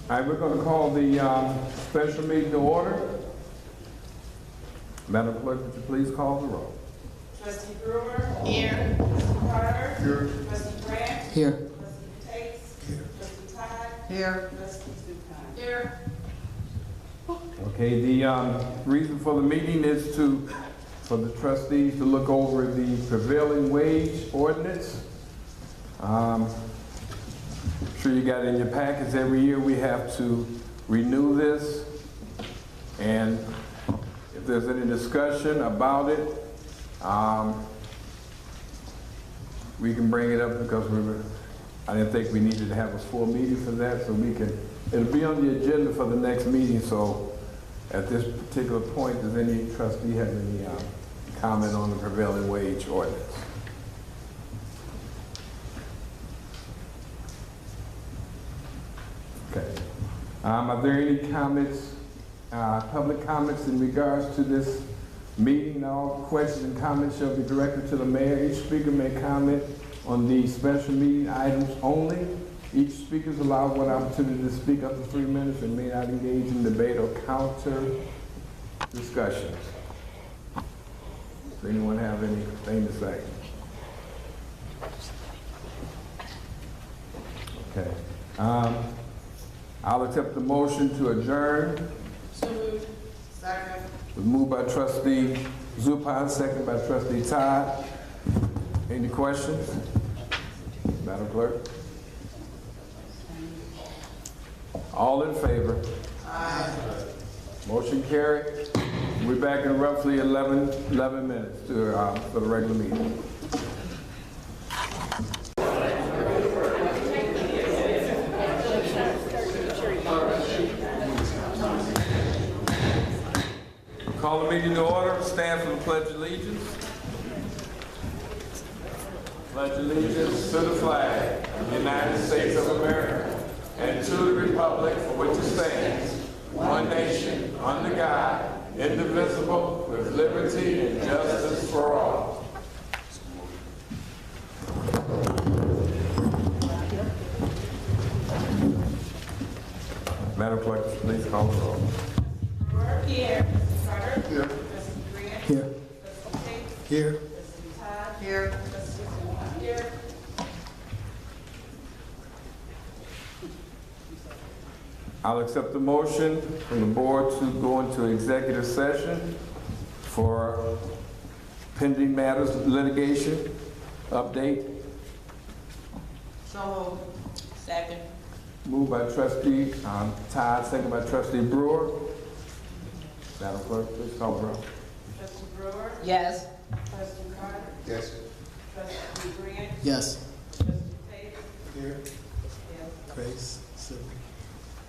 All right, we're going to call the special meeting to order. Madam Clerk, would you please call the roll? Trustee Brewer. Here. Trustee Carter. Here. Trustee Grant. Here. Trustee Tate. Here. Trustee Todd. Here. Trustee Zupan. Here. Okay, the reason for the meeting is for the trustees to look over the prevailing wage ordinance. I'm sure you got it in your packets. Every year we have to renew this, and if there's any discussion about it, we can bring it up because I didn't think we needed to have a full meeting for that, so it'll be on the agenda for the next meeting. So at this particular point, does any trustee have any comment on the prevailing wage ordinance? Okay. Are there any comments, public comments in regards to this meeting? All questions and comments shall be directed to the mayor. Each speaker may comment on the special meeting items only. Each speaker is allowed one opportunity to speak up to 3 minutes and may not engage in debate or counter discussions. Does anyone have anything to say? Okay. I'll accept the motion to adjourn. So moved. Second. It was moved by trustee Zupan, second by trustee Todd. Any questions? Madam Clerk? All in favor? Aye. Motion carried. We're back in roughly 11 minutes for the regular meeting. Call the meeting to order. Stand for the Pledge of Allegiance. Pledge allegiance to the flag of the United States of America and to the republic for which it stands, one nation, under God, indivisible, with liberty and justice for all. Madam Clerk, please call the roll. Brewer. Here. Trustee Carter. Here. Trustee Grant. Here. Trustee Tate. Here. Trustee Todd. Here. Trustee Zupan. Here. I'll accept the motion from the board to go into executive session for pending matters, litigation, update. So moved. Second. Moved by trustee Todd, second by trustee Brewer. Madam Clerk, please call the roll. Trustee Brewer. Yes. Trustee Carter. Yes. Trustee Grant. Yes. Trustee Tate. Here. Yes. Grace. Sylvia.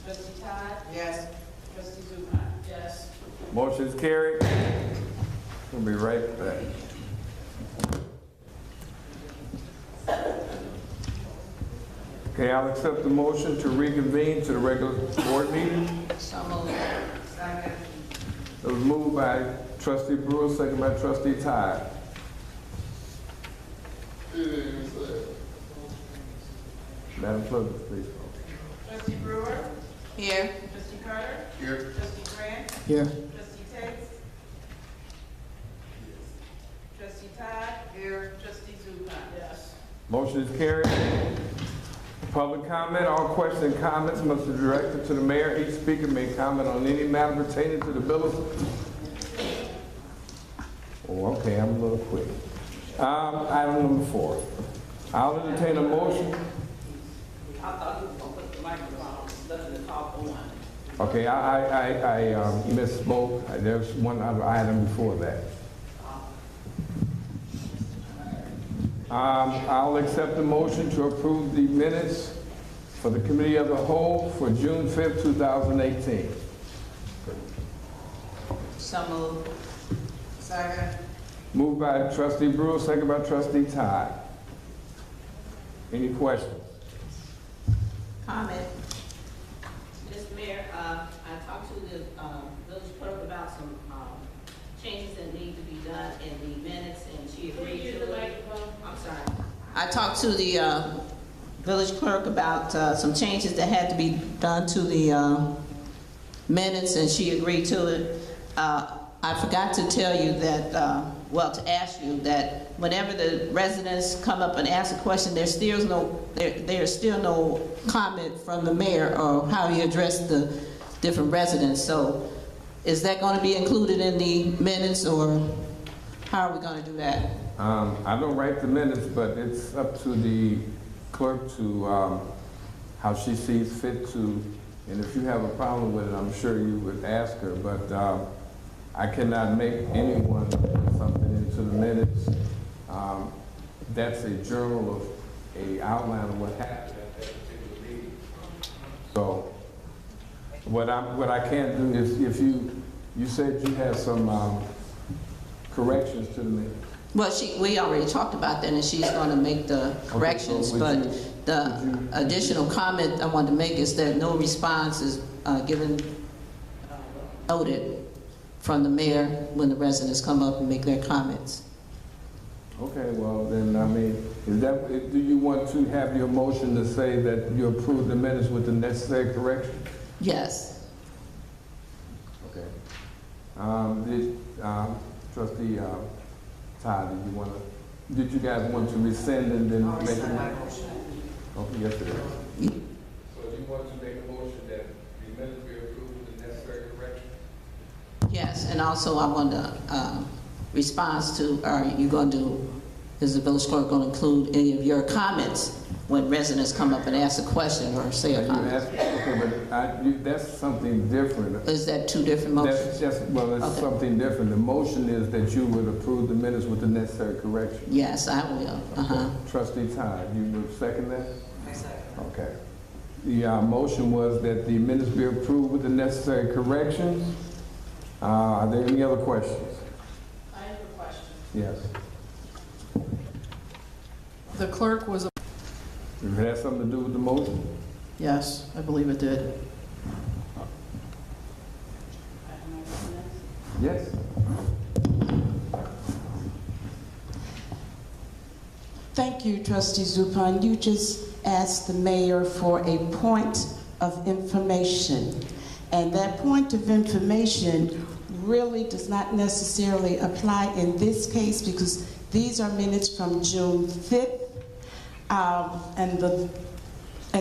Trustee Todd. Yes. Trustee Zupan. Yes. Motion is carried. We'll be right back. Okay, I'll accept the motion to reconvene to the regular board meeting. So moved. Second. It was moved by trustee Brewer, second by trustee Todd. Madam Clerk, please call. Trustee Brewer. Here. Trustee Carter. Here. Trustee Grant. Here. Trustee Tate. Trustee Todd. Here. Trustee Zupan. Yes. Motion is carried. Public comment, all questions and comments must be directed to the mayor. Each speaker may comment on any matter pertaining to the bill of... Oh, okay, I'm a little quick. Item number 4. I'll entertain a motion. I thought you were gonna put the microphone, let the talk on. Okay, I misspoke. There's one other item before that. I'll accept the motion to approve the minutes for the committee of the whole for June 5th, 2018. So moved. Second. Moved by trustee Brewer, second by trustee Todd. Any questions? Comment. Mr. Mayor, I talked to the village clerk about some changes that need to be done in the minutes, and she agreed to it. I'm sorry. I talked to the village clerk about some changes that had to be done to the minutes, and she agreed to it. I forgot to tell you that, to ask you that whenever the residents come up and ask a question, there's still no comment from the mayor or how he addressed the different residents. So is that going to be included in the minutes, or how are we going to do that? I don't write the minutes, but it's up to the clerk to, how she sees fit to, and if you have a problem with it, I'm sure you would ask her, but I cannot make anyone put something into the minutes. That's a journal of a outline of what happened at that particular meeting. So what I can do is, if you said you had some corrections to the minutes. Well, we already talked about that, and she's going to make the corrections, but the additional comment I wanted to make is that no response is noted from the mayor when the residents come up and make their comments. Okay, well then, I mean, do you want to have your motion to say that you approve the minutes with the necessary corrections? Yes. Okay. Trustee Todd, did you guys want to rescind and then make a motion? Okay, yes, it is. So do you want to make a motion that the minutes be approved with the necessary corrections? Yes, and also I want to response to, is the village clerk going to include any of your comments when residents come up and ask a question or say a comment? Okay, but that's something different. Is that two different motions? It's okay. Something different. The motion is that you would approve the minutes with the necessary corrections. Yes, I will. Okay. Trustee Todd, you would second that? I second. Okay. The motion was that the minutes be approved with the necessary corrections. Are there any other questions? I have a question. Yes. The clerk was, It has something to do with the motion? yes, I believe it did. Yes. Thank you, Trustee Zupan. You just asked the mayor for a point of information. And that point of information really does not necessarily apply in this case because these are minutes from June 5th. At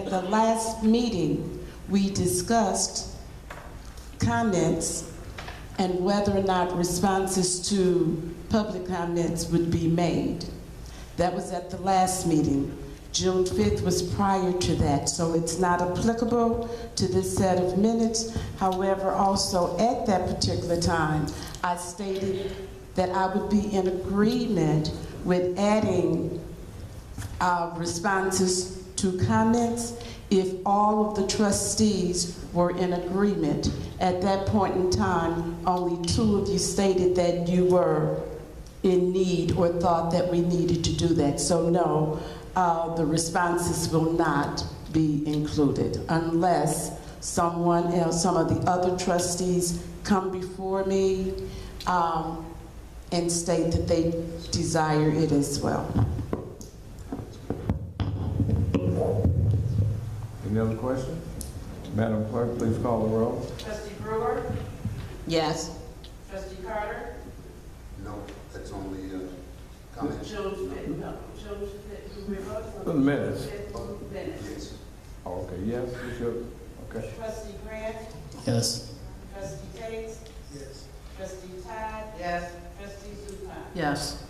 the last meeting, we discussed comments and whether or not responses to public comments would be made. That was at the last meeting. June 5th was prior to that, so it's not applicable to this set of minutes. However, also at that particular time, I stated that I would be in agreement with adding responses to comments if all of the trustees were in agreement. At that point in time, only 2 of you stated that you were in need or thought that we needed to do that. So no, the responses will not be included unless someone else, some of the other trustees come before me and state that they desire it as well. Any other questions? Madam Clerk, please call the roll. Trustee Brewer? Yes. Trustee Carter? No, that's only comments. June 5th, no. June 5th, The minutes. minutes. Yes. Oh, okay, yes, you should. Okay. Trustee Grant? Yes. Trustee Tate? Yes. Trustee Todd? Yes. Trustee Zupan? Yes.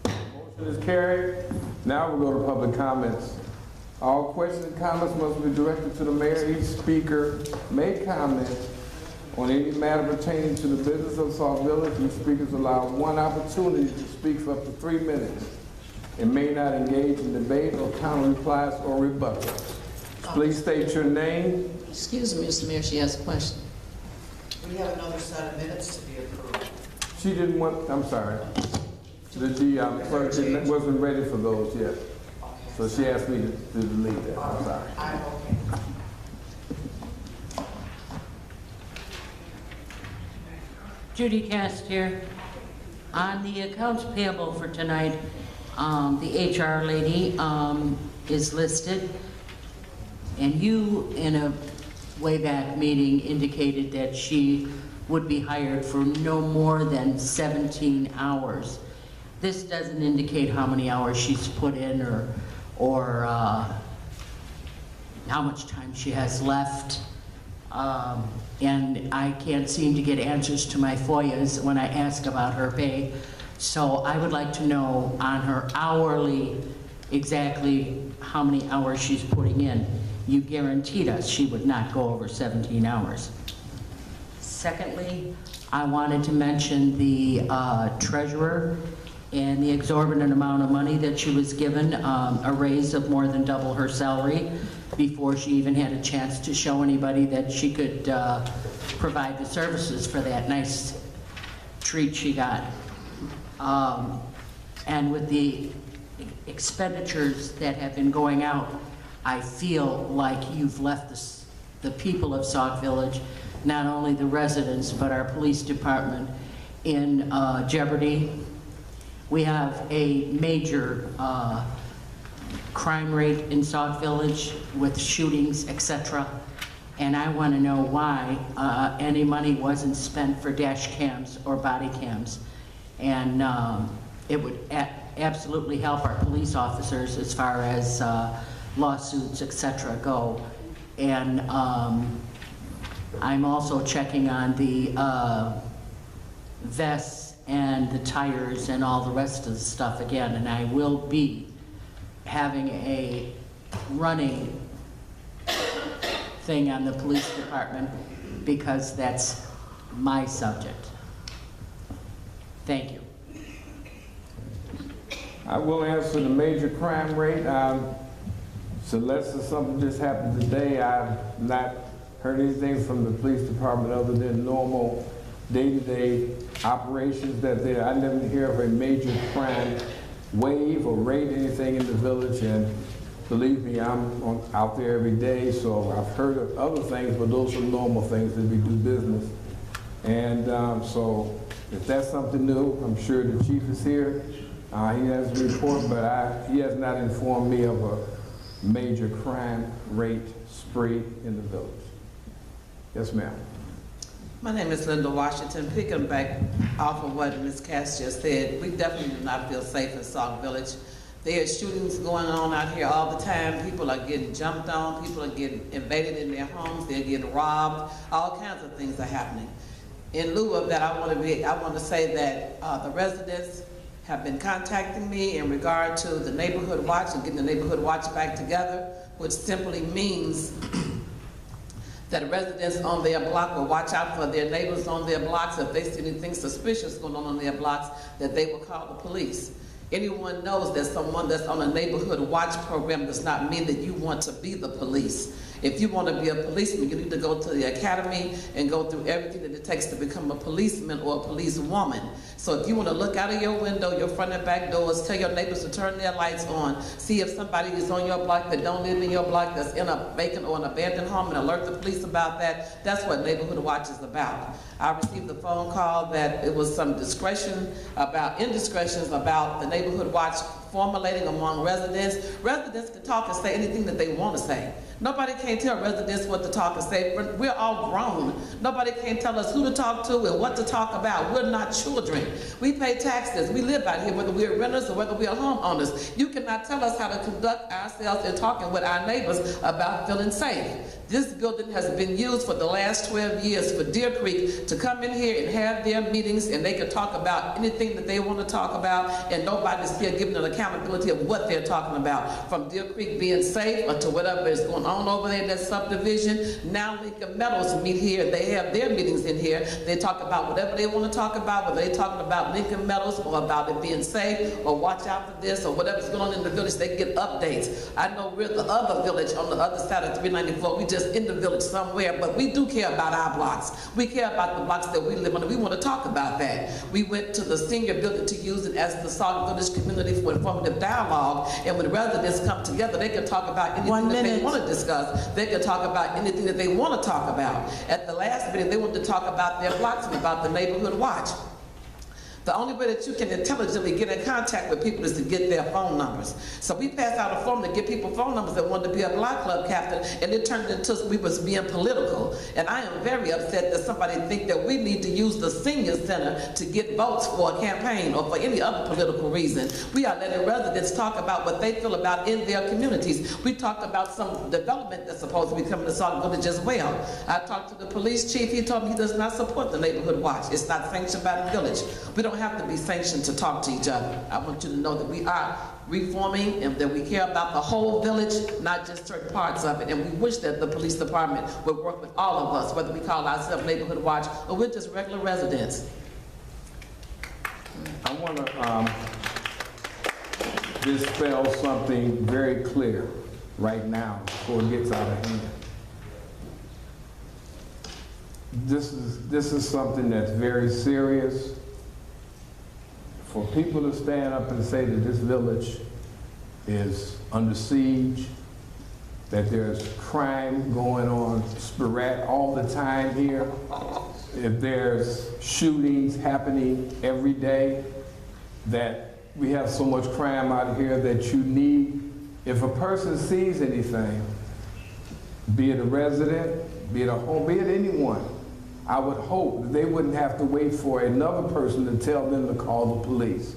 Motion is carried. Now we'll go to public comments. All questions and comments must be directed to the mayor. Each speaker may comment on any matter pertaining to the business of Sauk Village. Each speaker is allowed 1 opportunity to speak for up to 3 minutes and may not engage in debate or counter replies or rebuttals. Please state your name. Excuse me, Mr. Mayor, she has a question. We have another set of minutes to be approved. She didn't want, I'm sorry. The clerk wasn't ready for those yet. So she asked me to delete that. I'm sorry. I'm okay. Judy Cast here. On the accounts payable for tonight, The HR lady is listed, and you, in a way back meeting, indicated that she would be hired for no more than 17 hours. This doesn't indicate how many hours she's put in or how much time she has left. And I can't seem to get answers to my FOIAs when I ask about her pay. So I would like to know on her hourly exactly how many hours she's putting in. You guaranteed us she would not go over 17 hours. Secondly, I wanted to mention the treasurer and the exorbitant amount of money that she was given, a raise of more than double her salary before she even had a chance to show anybody that she could provide the services for that nice treat she got. And with the expenditures that have been going out, I feel like you've left the people of Sauk Village, not only the residents, but our police department in jeopardy. We have a major crime rate in Sauk Village with shootings, etc. And I want to know why any money wasn't spent for dash cams or body cams. And it would absolutely help our police officers as far as lawsuits, etc. go. And I'm also checking on the vests and the tires and all the rest of the stuff again, and I will be having a running thing on the police department because that's my subject. Thank you. I will answer the major crime rate. Celeste, something just happened today. I've not heard anything from the police department other than normal day-to-day operations that I never hear of a major crime wave or raid anything in the village, and believe me, I'm out there every day, so I've heard of other things, but those are normal things that we do business. And so if that's something new, I'm sure the chief is here. He has a report, but he has not informed me of a major crime rate spree in the village. Yes, ma'am. My name is Linda Washington. Picking back off of what Ms. Cass just said, we definitely do not feel safe in Sauk Village. There are shootings going on out here all the time. People are getting jumped on. People are getting invaded in their homes. They're getting robbed. All kinds of things are happening. In lieu of that, I want to say that the residents have been contacting me in regard to the neighborhood watch and getting the neighborhood watch back together, which simply means that residents on their block will watch out for their neighbors on their blocks. If they see anything suspicious going on their blocks, that they will call the police. Anyone knows that someone that's on a neighborhood watch program does not mean that you want to be the police. If you want to be a policeman, you need to go to the academy and go through everything that it takes to become a policeman or a policewoman. So if you want to look out of your window, your front and back doors, tell your neighbors to turn their lights on, see if somebody is on your block that don't live in your block, that's in a vacant or an abandoned home, and alert the police about that. That's what Neighborhood Watch is about. I received a phone call that it was some indiscretions about the Neighborhood Watch formulating among residents. Residents can talk and say anything that they want to say. Nobody can tell residents what to talk and say. We're all grown. Nobody can tell us who to talk to and what to talk about. We're not children. We pay taxes. We live out here, whether we're renters or whether we're homeowners. You cannot tell us how to conduct ourselves in talking with our neighbors about feeling safe. This building has been used for the last 12 years for Deer Creek to come in here and have their meetings, and they can talk about anything that they want to talk about, and nobody's here giving an accountability of what they're talking about. From Deer Creek being safe or to whatever is going on over there in that subdivision. Now Lincoln Meadows meet here. They have their meetings in here. They talk about whatever they want to talk about, whether they're talking about Lincoln Meadows or about it being safe or watch out for this or whatever's going on in the village. They get updates. I know we're the other village on the other side of 394. We just in the village somewhere, but we do care about our blocks. We care about the blocks that we live on. We want to talk about that. We went to the senior building to use it as the Sauk Village Community for Informative Dialogue, and when residents come together, they can talk about anything that they want to discuss. They can talk about anything that they want to talk about. At the last meeting, they wanted to talk about their blocks and about the Neighborhood Watch. The only way that you can intelligently get in contact with people is to get their phone numbers. So we passed out a form to get people phone numbers that wanted to be a block club captain, and it turned into we was being political. And I am very upset that somebody think that we need to use the senior center to get votes for a campaign or for any other political reason. We are letting residents talk about what they feel about in their communities. We talked about some development that's supposed to be coming to Sauk Village as well. I talked to the police chief. He told me he does not support the neighborhood watch. It's not sanctioned by the village. We don't have to be sanctioned to talk to each other. I want you to know that we are reforming and that we care about the whole village, not just certain parts of it. And we wish that the police department would work with all of us, whether we call ourselves neighborhood watch or we're just regular residents. I want to dispel something very clear right now before it gets out of hand. This is something that's very serious. For people to stand up and say that this village is under siege, that there's crime going on sporadic all the time here, if there's shootings happening every day, that we have so much crime out here that you need, if a person sees anything, be it a resident, be it a home, be it anyone, I would hope that they wouldn't have to wait for another person to tell them to call the police.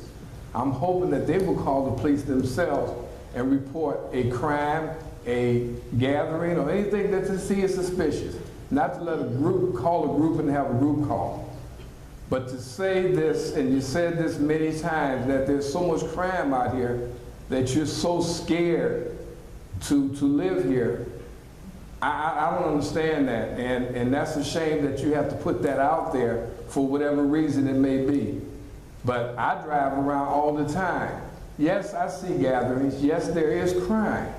I'm hoping that they will call the police themselves and report a crime, a gathering, or anything that they see is suspicious. Not to let a group call a group and have a group call. But to say this, and you said this many times, that there's so much crime out here that you're so scared to live here, I don't understand that, and that's a shame that you have to put that out there for whatever reason it may be. But I drive around all the time. Yes, I see gatherings. Yes, there is crime.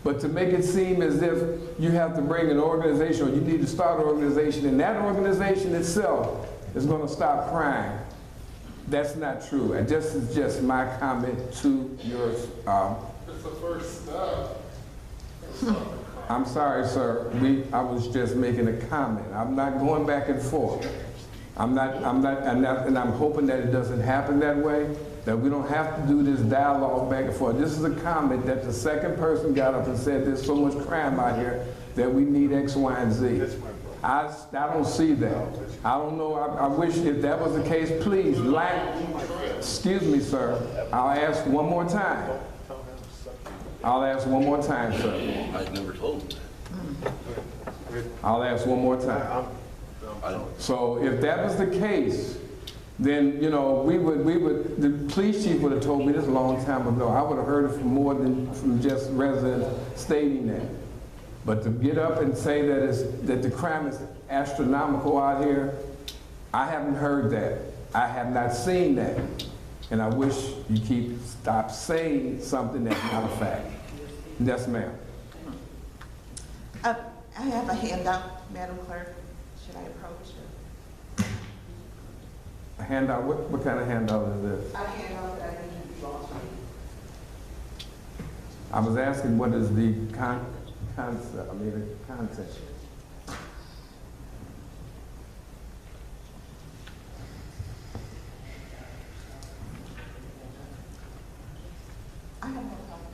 But to make it seem as if you have to bring an organization or you need to start an organization and that organization itself is going to stop crime, that's not true. And this is just my comment to yours. It's the first step. I'm sorry, sir. I was just making a comment. I'm not going back and forth. And I'm hoping that it doesn't happen that way, that we don't have to do this dialogue back and forth. This is a comment that the second person got up and said there's so much crime out here that we need X, Y, and Z. I don't see that. I don't know. I wish if that was the case, please, excuse me, sir. I'll ask one more time. I'll ask one more time, sir. I never told him that. I'll ask one more time. So if that was the case, then, you know, the police chief would have told me this a long time ago. I would have heard it from more than from just residents stating that. But to get up and say that the crime is astronomical out here, I haven't heard that. I have not seen that. And I wish you stop saying something that's not a fact. Yes, ma'am. I have a handout, Madam Clerk. Should I approach her? A handout? What kind of handout is this? A handout that I think you belong to. I was asking what is the concept, the content. I have no problem.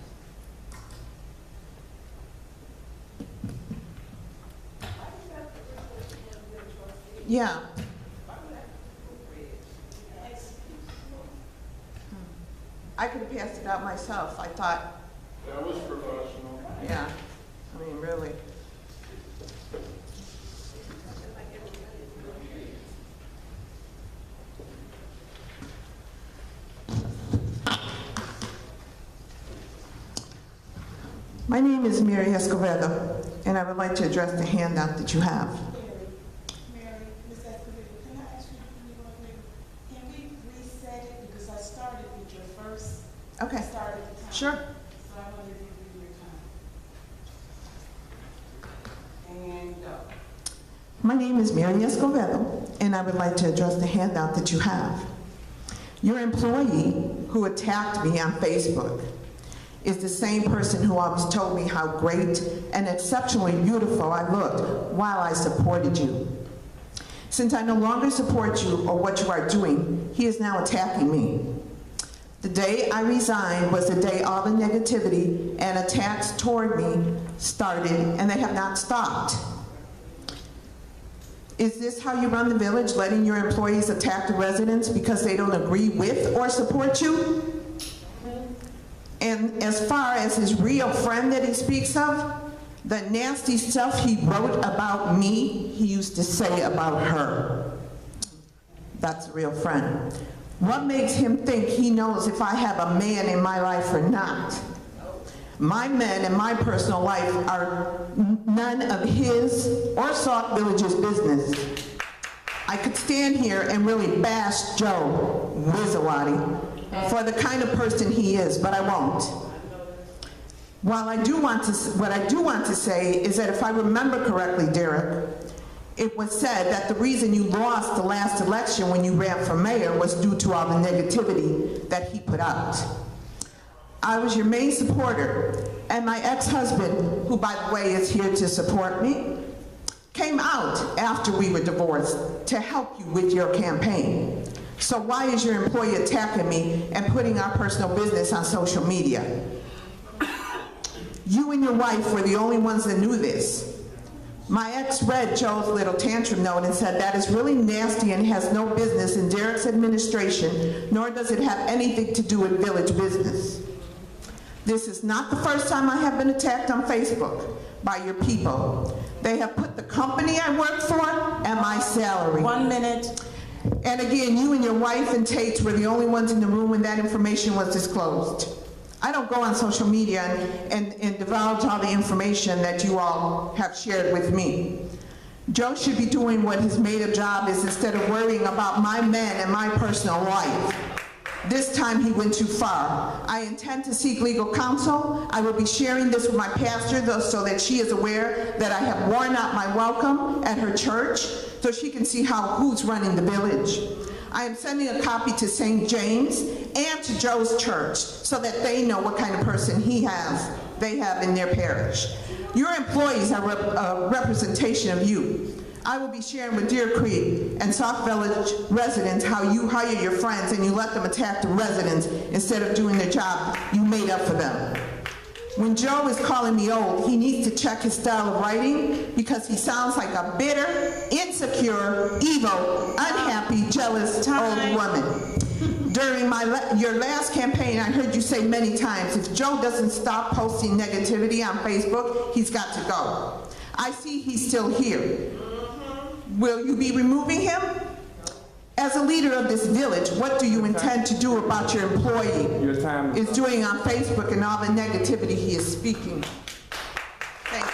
Yeah. I could have passed it out myself. I thought. That was professional. Yeah. I mean, really. My name is Mary Escovedo, and I would like to address the handout that you have. Mary, Ms. Escovedo, can I ask you to do one thing? Can we reset it, because I started with your first. Okay. Start at the time. Sure. So I want to give you your time. And go. My name is Mary Escovedo, and I would like to address the handout that you have. Your employee who attacked me on Facebook is the same person who always told me how great and exceptionally beautiful I looked while I supported you. Since I no longer support you or what you are doing, he is now attacking me. The day I resigned was the day all the negativity and attacks toward me started, and they have not stopped. Is this how you run the village, letting your employees attack the residents because they don't agree with or support you? And as far as his real friend that he speaks of, the nasty stuff he wrote about me, he used to say about her. That's a real friend. What makes him think he knows if I have a man in my life or not? My men in my personal life are none of his or Sauk Village's business. I could stand here and really bash Joe Wizawati for the kind of person he is, but I won't. What I do want to say is that if I remember correctly, Derek, it was said that the reason you lost the last election when you ran for mayor was due to all the negativity that he put out. I was your main supporter, and my ex-husband, who by the way is here to support me, came out after we were divorced to help you with your campaign. So why is your employee attacking me and putting our personal business on social media? You and your wife were the only ones that knew this. My ex read Joe's little tantrum note and said that is really nasty and has no business in Derek's administration, nor does it have anything to do with village business. This is not the first time I have been attacked on Facebook by your people. They have put the company I work for and my salary. 1 minute. And again, you and your wife and Tate were the only ones in the room when that information was disclosed. I don't go on social media and divulge all the information that you all have shared with me. Joe should be doing what his made-up job is instead of worrying about my men and my personal life. This time he went too far. I intend to seek legal counsel. I will be sharing this with my pastor so that she is aware that I have worn out my welcome at her church so she can see who's running the village. I am sending a copy to St. James and to Joe's church so that they know what kind of person they have in their parish. Your employees are a representation of you. I will be sharing with Deer Creek and Sauk Village residents how you hire your friends and you let them attack the residents instead of doing the job you made up for them. When Joe is calling me old, he needs to check his style of writing because he sounds like a bitter, insecure, evil, unhappy, jealous old woman. During your last campaign, I heard you say many times, if Joe doesn't stop posting negativity on Facebook, he's got to go. I see he's still here. Will you be removing him? As a leader of this village, what do you intend to do about your employee Your time is doing on Facebook and all the negativity he is speaking? Thank you.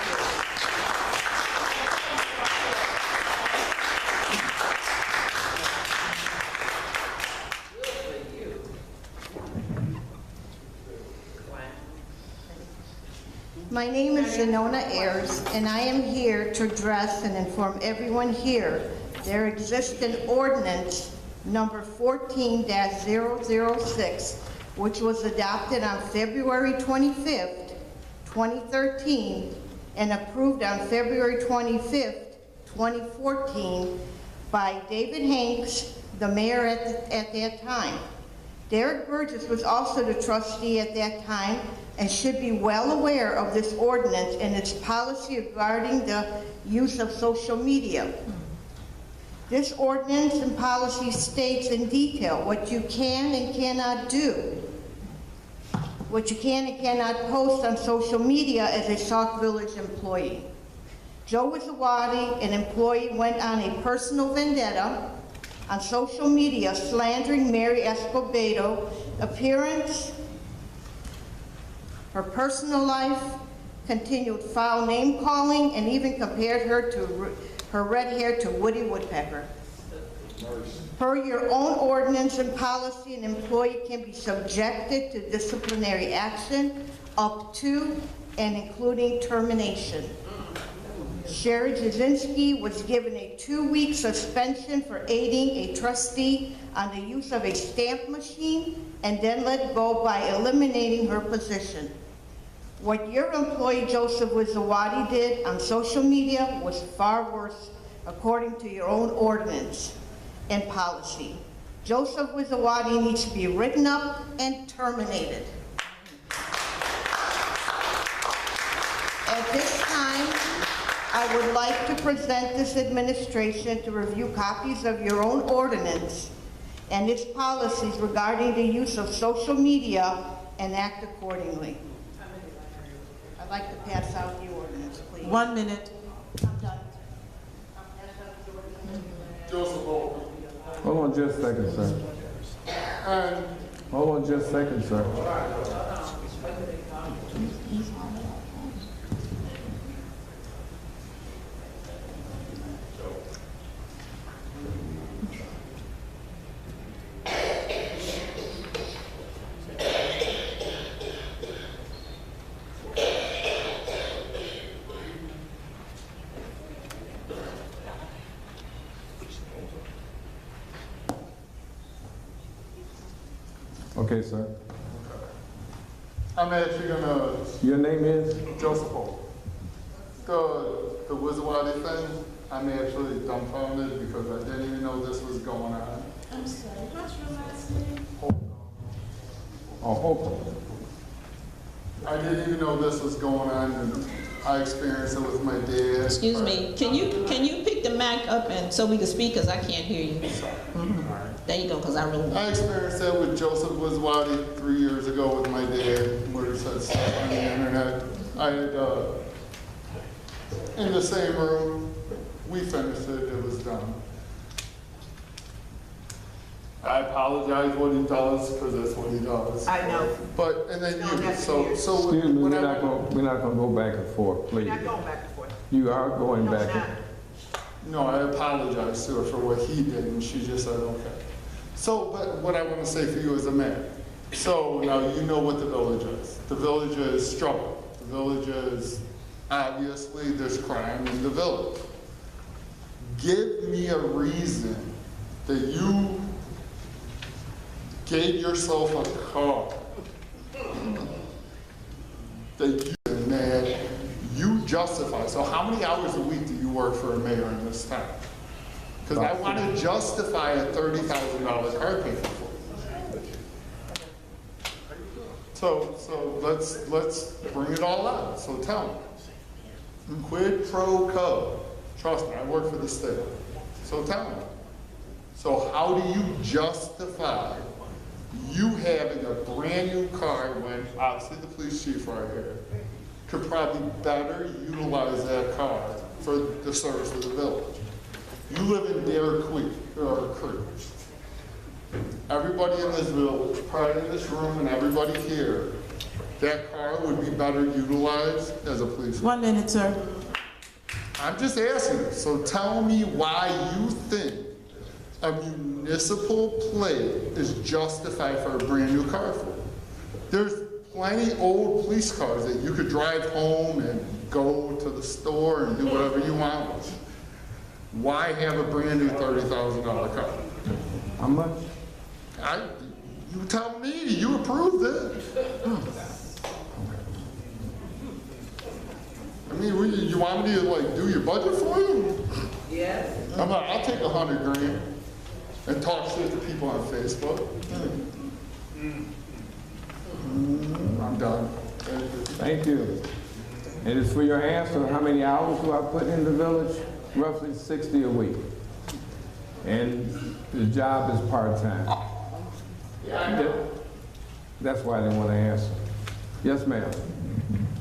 My name is Zenona Ayers, and I am here to address and inform everyone here there exists an ordinance number 14-006, which was adopted on February 25th, 2013, and approved on February 25th, 2014, by David Hanks, the mayor at that time. Derek Burgess was also the trustee at that time and should be well aware of this ordinance and its policy regarding the use of social media. This ordinance and policy states in detail what you can and cannot do, what you can and cannot post on social media as a Sauk Village employee. Joe Wizawati, an employee, went on a personal vendetta on social media slandering Mary Escobedo, appearance, her personal life, continued foul name-calling, and even compared her red hair to Woody Woodpecker. Per your own ordinance and policy, an employee can be subjected to disciplinary action up to and including termination. Sherry Jasinski was given a 2-week suspension for aiding a trustee on the use of a stamp machine and then let go by eliminating her position. What your employee Joseph Wizawati did on social media was far worse according to your own ordinance and policy. Joseph Wizawadi needs to be written up and terminated. At this time, I would like to present this administration to review copies of your own ordinance and its policies regarding the use of social media and act accordingly. I'd like to pass out the ordinance, please. 1 minute. I'm done. Joseph Holt. Hold on just a second, sir. And Hold on just a second, sir. Okay, sir. I'm actually gonna, Your name is? Joseph Holt. The Wizawadi thing, I'm actually dumbfounded because I didn't even know this was going on. I'm sorry, what's your last name? Oh, Hope. I didn't even know this was going on, and I experienced it with my dad. Excuse me, can you pick the mic up and so we can speak, because I can't hear you. There you go, because I really. I experienced that with Joseph Wizawadi 3 years ago with my dad, where he said stuff on the internet. I had, in the same room, we finished it, it was done. I apologize what he does, because that's what he does. I know. But, and then No, you, that's so weird. so Excuse me, when we're I not gonna go back and forth, please. We're not going back and forth. You are going No, back. we're not. No, I apologize to her for what he did, and she just said, okay. So, but what I want to say for you as a mayor, so now you know what the village is. The village is struggle. The village is, obviously, there's crime in the village. Give me a reason that you gave yourself a car that you justify. So how many hours a week do you work for a mayor in this town? Because I want to justify a $30,000 car payment for you. So let's bring it all out. So tell me, quid pro quo. Trust me, I work for the state. So tell me. So how do you justify you having a brand new car when obviously the police chief right here could probably better utilize that car for the service of the village? You live in Dare Creek. Everybody in this village, probably in this room and everybody here, that car would be better utilized as a police. 1 minute, sir. I'm just asking you, so tell me why you think a municipal plate is justified for a brand new car for. There's plenty old police cars that you could drive home and go to the store and do whatever you want with. Why have a brand new $30,000 car? How much? You tell me, you approved it. I mean, you want me to like do your budget for you? Yes. I'll take $100 grand and talk shit to people on Facebook. I'm done. Thank you. And it's for your answer, how many hours do I put in the village? Roughly 60 a week. And the job is part-time. Yeah, I know. That's why I didn't want to answer. Yes, ma'am.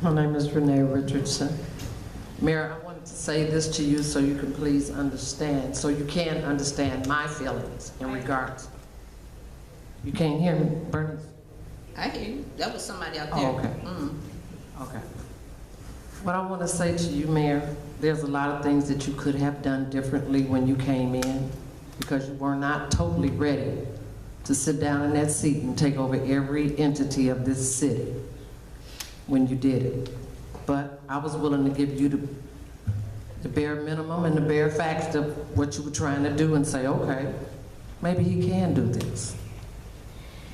My name is Renee Richardson. Mayor, I wanted to say this to you so you can please understand, so you can understand my feelings in regards. You can't hear me, Bernice? I hear you. That was somebody out there. Oh, okay. Okay. What I want to say to you, Mayor, there's a lot of things that you could have done differently when you came in because you were not totally ready to sit down in that seat and take over every entity of this city when you did it. But I was willing to give you the bare minimum and the bare facts of what you were trying to do and say, okay, maybe he can do this.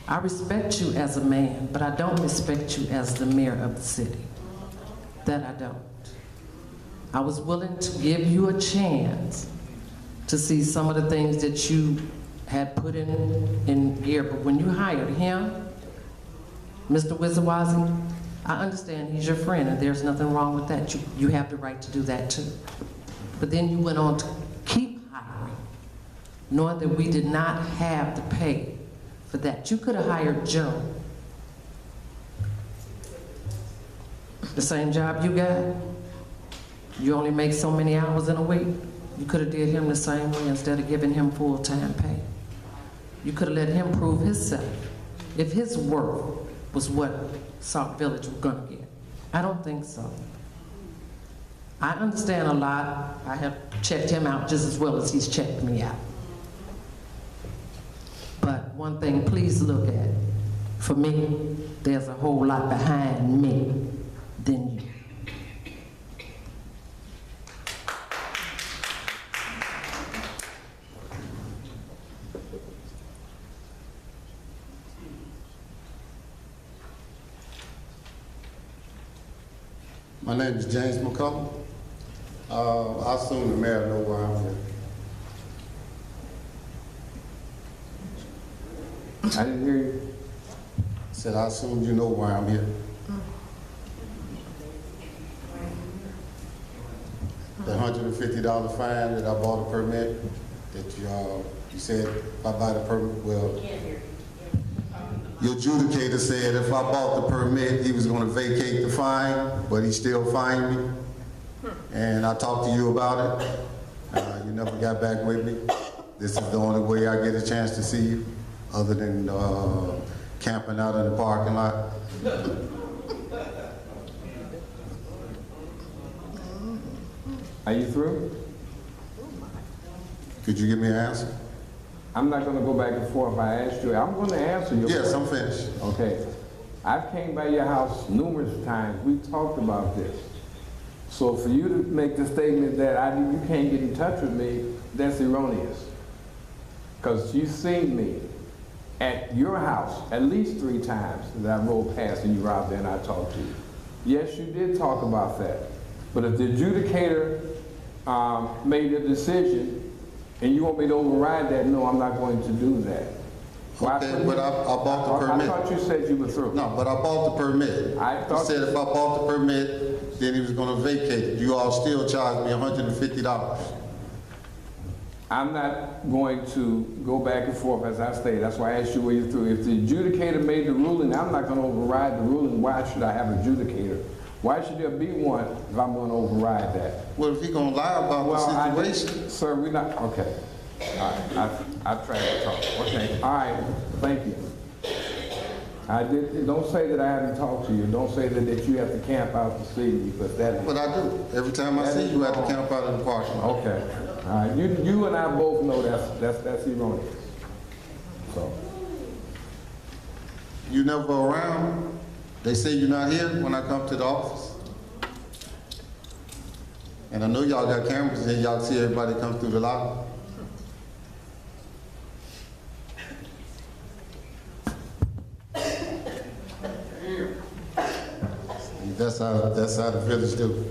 I respect you as a man, but I don't respect you as the mayor of the city. That I don't. I was willing to give you a chance to see some of the things that you had put in gear, but when you hired him, Mr. Wizawazi, I understand he's your friend and there's nothing wrong with that. You have the right to do that too. But then you went on to keep hiring, knowing that we did not have the pay for that. You could have hired Joe. The same job you got, you only make so many hours in a week. You could have did him the same way instead of giving him full-time pay. You could have let him prove himself if his worth was what Sauk Village was gonna get. I don't think so. I understand a lot. I have checked him out just as well as he's checked me out. But one thing, please look at, for me, there's a whole lot behind me than you. My name is James McCullough. I assume the mayor knows where I'm here. I didn't hear you. I said, I assume you know why I'm here. The $150 fine that I bought a permit, that you said if I buy the permit, well, your adjudicator said if I bought the permit, he was going to vacate the fine, but he still fined me. And I talked to you about it. You never got back with me. This is the only way I get a chance to see you, other than camping out in the parking lot. Are you through? Could you give me an answer? I'm not gonna go back and forth. I asked you, I'm gonna answer your Yes, question. I'm finished. Okay. I've came by your house numerous times. We talked about this. So for you to make the statement that you can't get in touch with me, that's erroneous. Because you've seen me at your house at least 3 times that I rolled past and you were out there and I talked to you. Yes, you did talk about that. But if the adjudicator made a decision and you want me to override that, no, I'm not going to do that. Okay, but I bought the permit. I thought you said you were through. No, but I bought the permit. You said if I bought the permit, then he was going to vacate it. You all still charged me $150. I'm not going to go back and forth as I stated. That's why I asked you where you're through. If the adjudicator made the ruling, I'm not going to override the ruling. Why should I have an adjudicator? Why should there be one if I'm going to override that? Well, if he's going to lie about the situation. Sir, we're not, okay. All right, I've tried to talk. Okay, all right, thank you. Don't say that I haven't talked to you. Don't say that you have to camp out to see me, because that. But I do. Every time I see you, I have to camp out in the parking lot. Okay, all right. You and I both know that's erroneous. So. You never around? They say you're not here when I come to the office. And I know y'all got cameras here. Y'all see everybody come through the lobby. That's how the village do.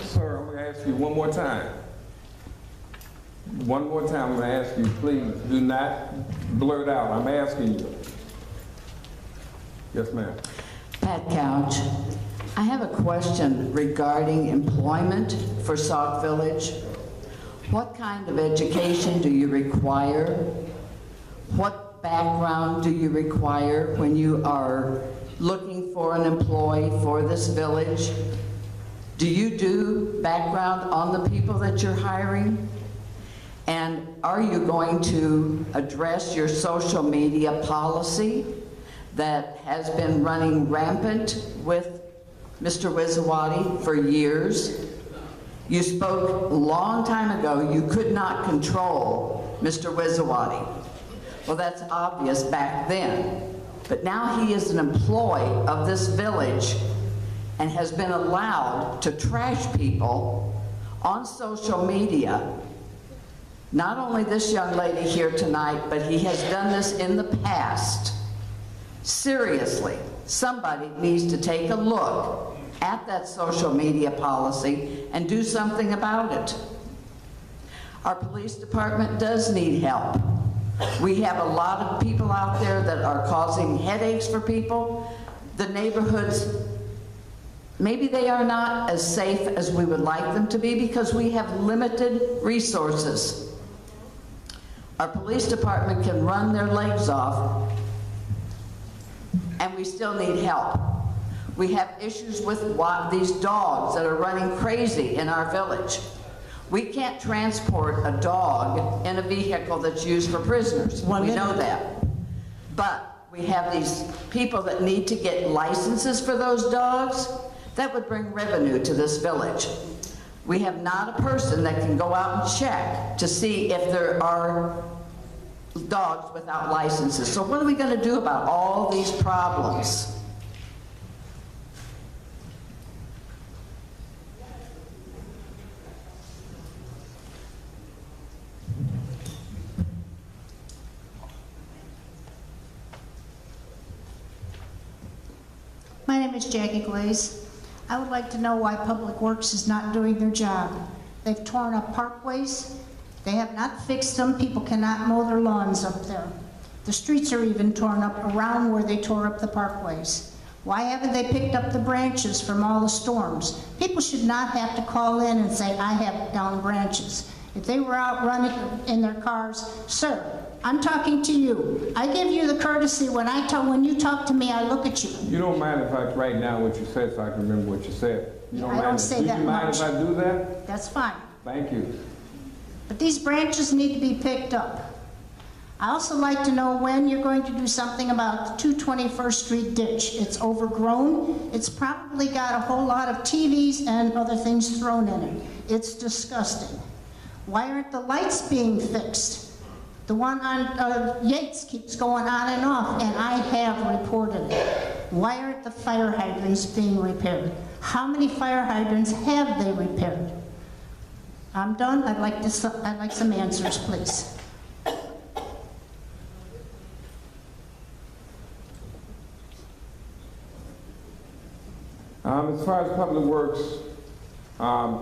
Sir, I'm going to ask you one more time. One more time, I'm going to ask you, please, do not blurt out. I'm asking you. Yes, ma'am. Pat Couch, I have a question regarding employment for Sauk Village. What kind of education do you require? What background do you require when you are looking for an employee for this village? Do you do background on the people that you're hiring? And are you going to address your social media policy that has been running rampant with Mr. Wizawaty for years? You spoke a long time ago you could not control Mr. Wizawaty. Well, that's obvious back then. But now he is an employee of this village and has been allowed to trash people on social media. Not only this young lady here tonight, but he has done this in the past. Seriously, somebody needs to take a look at that social media policy and do something about it. Our police department does need help. We have a lot of people out there that are causing headaches for people. The neighborhoods, maybe they are not as safe as we would like them to be because we have limited resources. Our police department can run their legs off, and we still need help. We have issues with these dogs that are running crazy in our village. We can't transport a dog in a vehicle that's used for prisoners. We know that. But we have these people that need to get licenses for those dogs. That would bring revenue to this village. We have not a person that can go out and check to see if there are dogs without licenses. So what are we going to do about all these problems? My name is Jackie Glaze. I would like to know why Public Works is not doing their job. They've torn up parkways. They have not fixed them. People cannot mow their lawns up there. The streets are even torn up around where they tore up the parkways. Why haven't they picked up the branches from all the storms? People should not have to call in and say, I have down branches. If they were out running in their cars, sir, I'm talking to you. I give you the courtesy when you talk to me, I look at you. You don't mind if I write down what you said so I can remember what you said? You I don't say that much. Do you mind if I do that? That's fine. Thank you. But these branches need to be picked up. I also like to know when you're going to do something about the 221st Street ditch. It's overgrown. It's probably got a whole lot of TVs and other things thrown in it. It's disgusting. Why aren't the lights being fixed? The one on Yates keeps going on and off, and I have reported it. Why aren't the fire hydrants being repaired? How many fire hydrants have they repaired? I'm done. I'd like some answers, please. As far as Public Works, I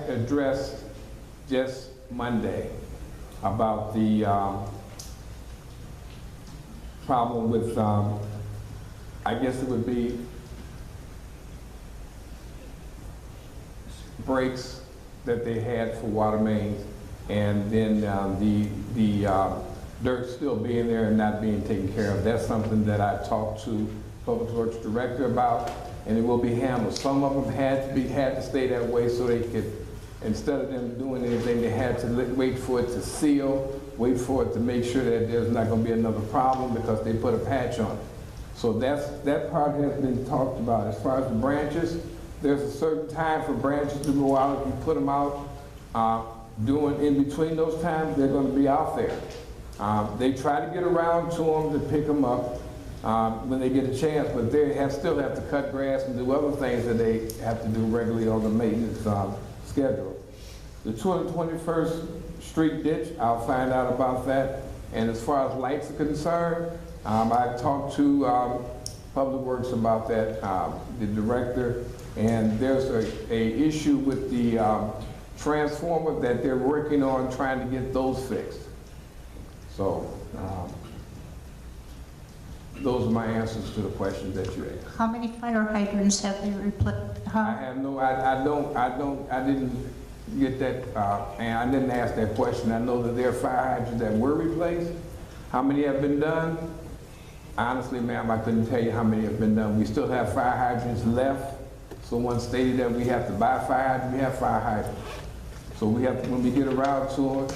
addressed just Monday about the problem with, I guess it would be breaks that they had for water mains, and then the dirt still being there and not being taken care of. That's something that I talked to Public Works Director about, and it will be handled. Some of them had to stay that way so they could, instead of them doing anything, they had to wait for it to seal, wait for it to make sure that there's not going to be another problem because they put a patch on it. So that part has been talked about. As far as the branches, there's a certain time for branches to go out. If you put them out doing in between those times, they're going to be out there. They try to get around to them to pick them up when they get a chance, but they still have to cut grass and do other things that they have to do regularly on the maintenance schedule. The 221st Street ditch, I'll find out about that. And as far as lights are concerned, I talked to Public Works about that, the director, and there's a issue with the transformer that they're working on trying to get those fixed. So those are my answers to the questions that you asked. How many fire hydrants have they replaced? I have no, I didn't get that, and I didn't ask that question. I know that there are fire hydrants that were replaced. How many have been done? Honestly, ma'am, I couldn't tell you how many have been done. We still have fire hydrants left. Someone stated that we have to buy fire hydrants. We have fire hydrants. So we have, when we get around to it,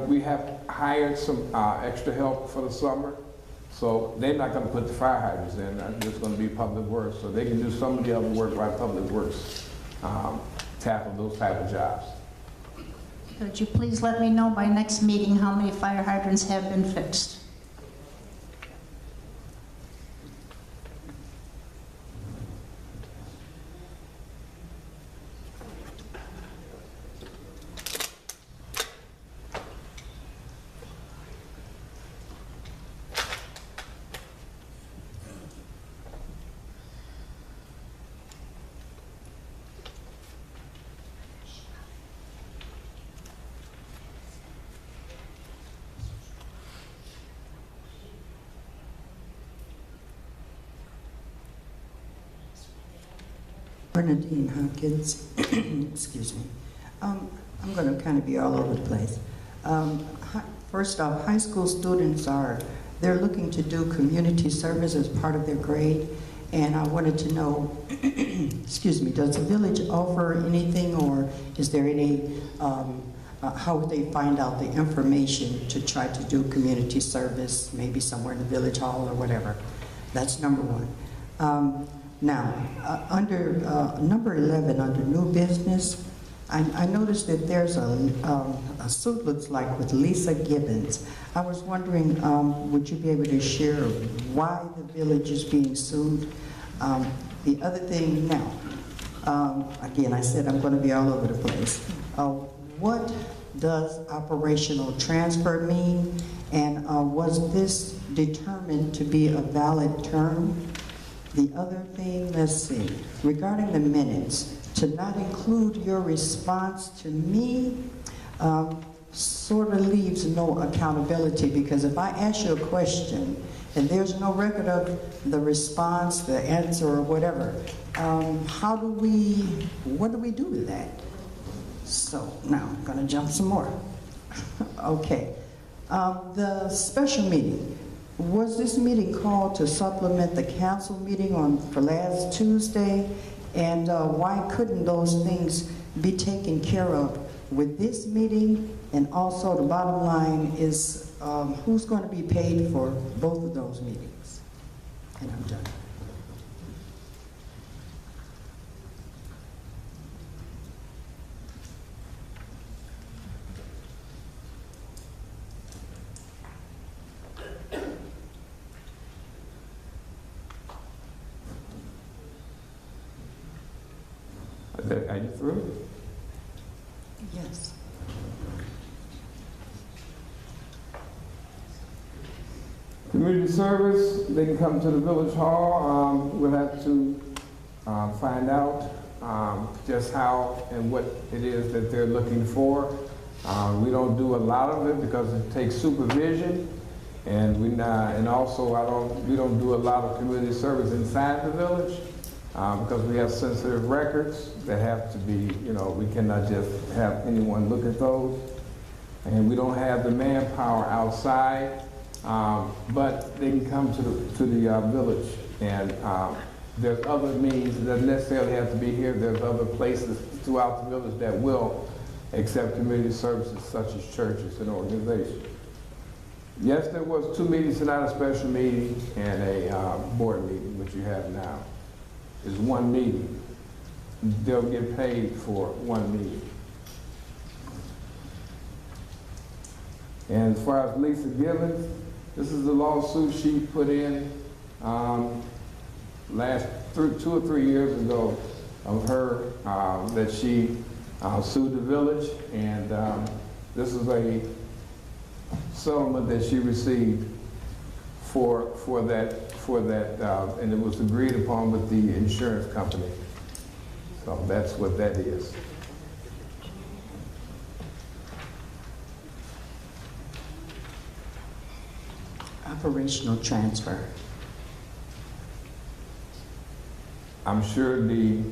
we have hired some extra help for the summer. So they're not going to put the fire hydrants in. It's going to be Public Works. So they can do some of the other work by Public Works, tackle those type of jobs. Could you please let me know by next meeting how many fire hydrants have been fixed? Bernadine Hopkins, excuse me. I'm going to kind of be all over the place. First off, high school students they're looking to do community service as part of their grade, and I wanted to know, excuse me, does the village offer anything, or is there any, how would they find out the information to try to do community service, maybe somewhere in the village hall or whatever? That's number one. Now, under number 11, under new business, I noticed that there's a suit, looks like, with Lisa Gibbons. I was wondering, would you be able to share why the village is being sued? The other thing, now, again, I said I'm going to be all over the place. What does operational transfer mean? And was this determined to be a valid term? The other thing, let's see, regarding the minutes, to not include your response to me sort of leaves no accountability, because if I ask you a question and there's no record of the response, the answer, or whatever, what do we do with that? So now I'm going to jump some more. Okay, the special meeting. Was this meeting called to supplement the council meeting for last Tuesday? And why couldn't those things be taken care of with this meeting? And also the bottom line is, who's going to be paid for both of those meetings? And I'm done. Are you through? Yes. Community service, they can come to the village hall. We'll have to find out just how and what it is that they're looking for. We don't do a lot of it because it takes supervision, and we don't do a lot of community service inside the village. Because we have sensitive records that have to be, we cannot just have anyone look at those. And we don't have the manpower outside, but they can come to the village. And there's other means, it doesn't necessarily have to be here. There's other places throughout the village that will accept community services, such as churches and organizations. Yes, there was 2 meetings tonight, a special meeting and a board meeting, which you have now. Is 1 meeting. They'll get paid for 1 meeting. And as far as Lisa Gibbons, this is the lawsuit she put in 2 or 3 years ago of her that she sued the village, and this is a settlement that she received for that, and it was agreed upon with the insurance company. So that's what that is. Operational transfer. I'm sure the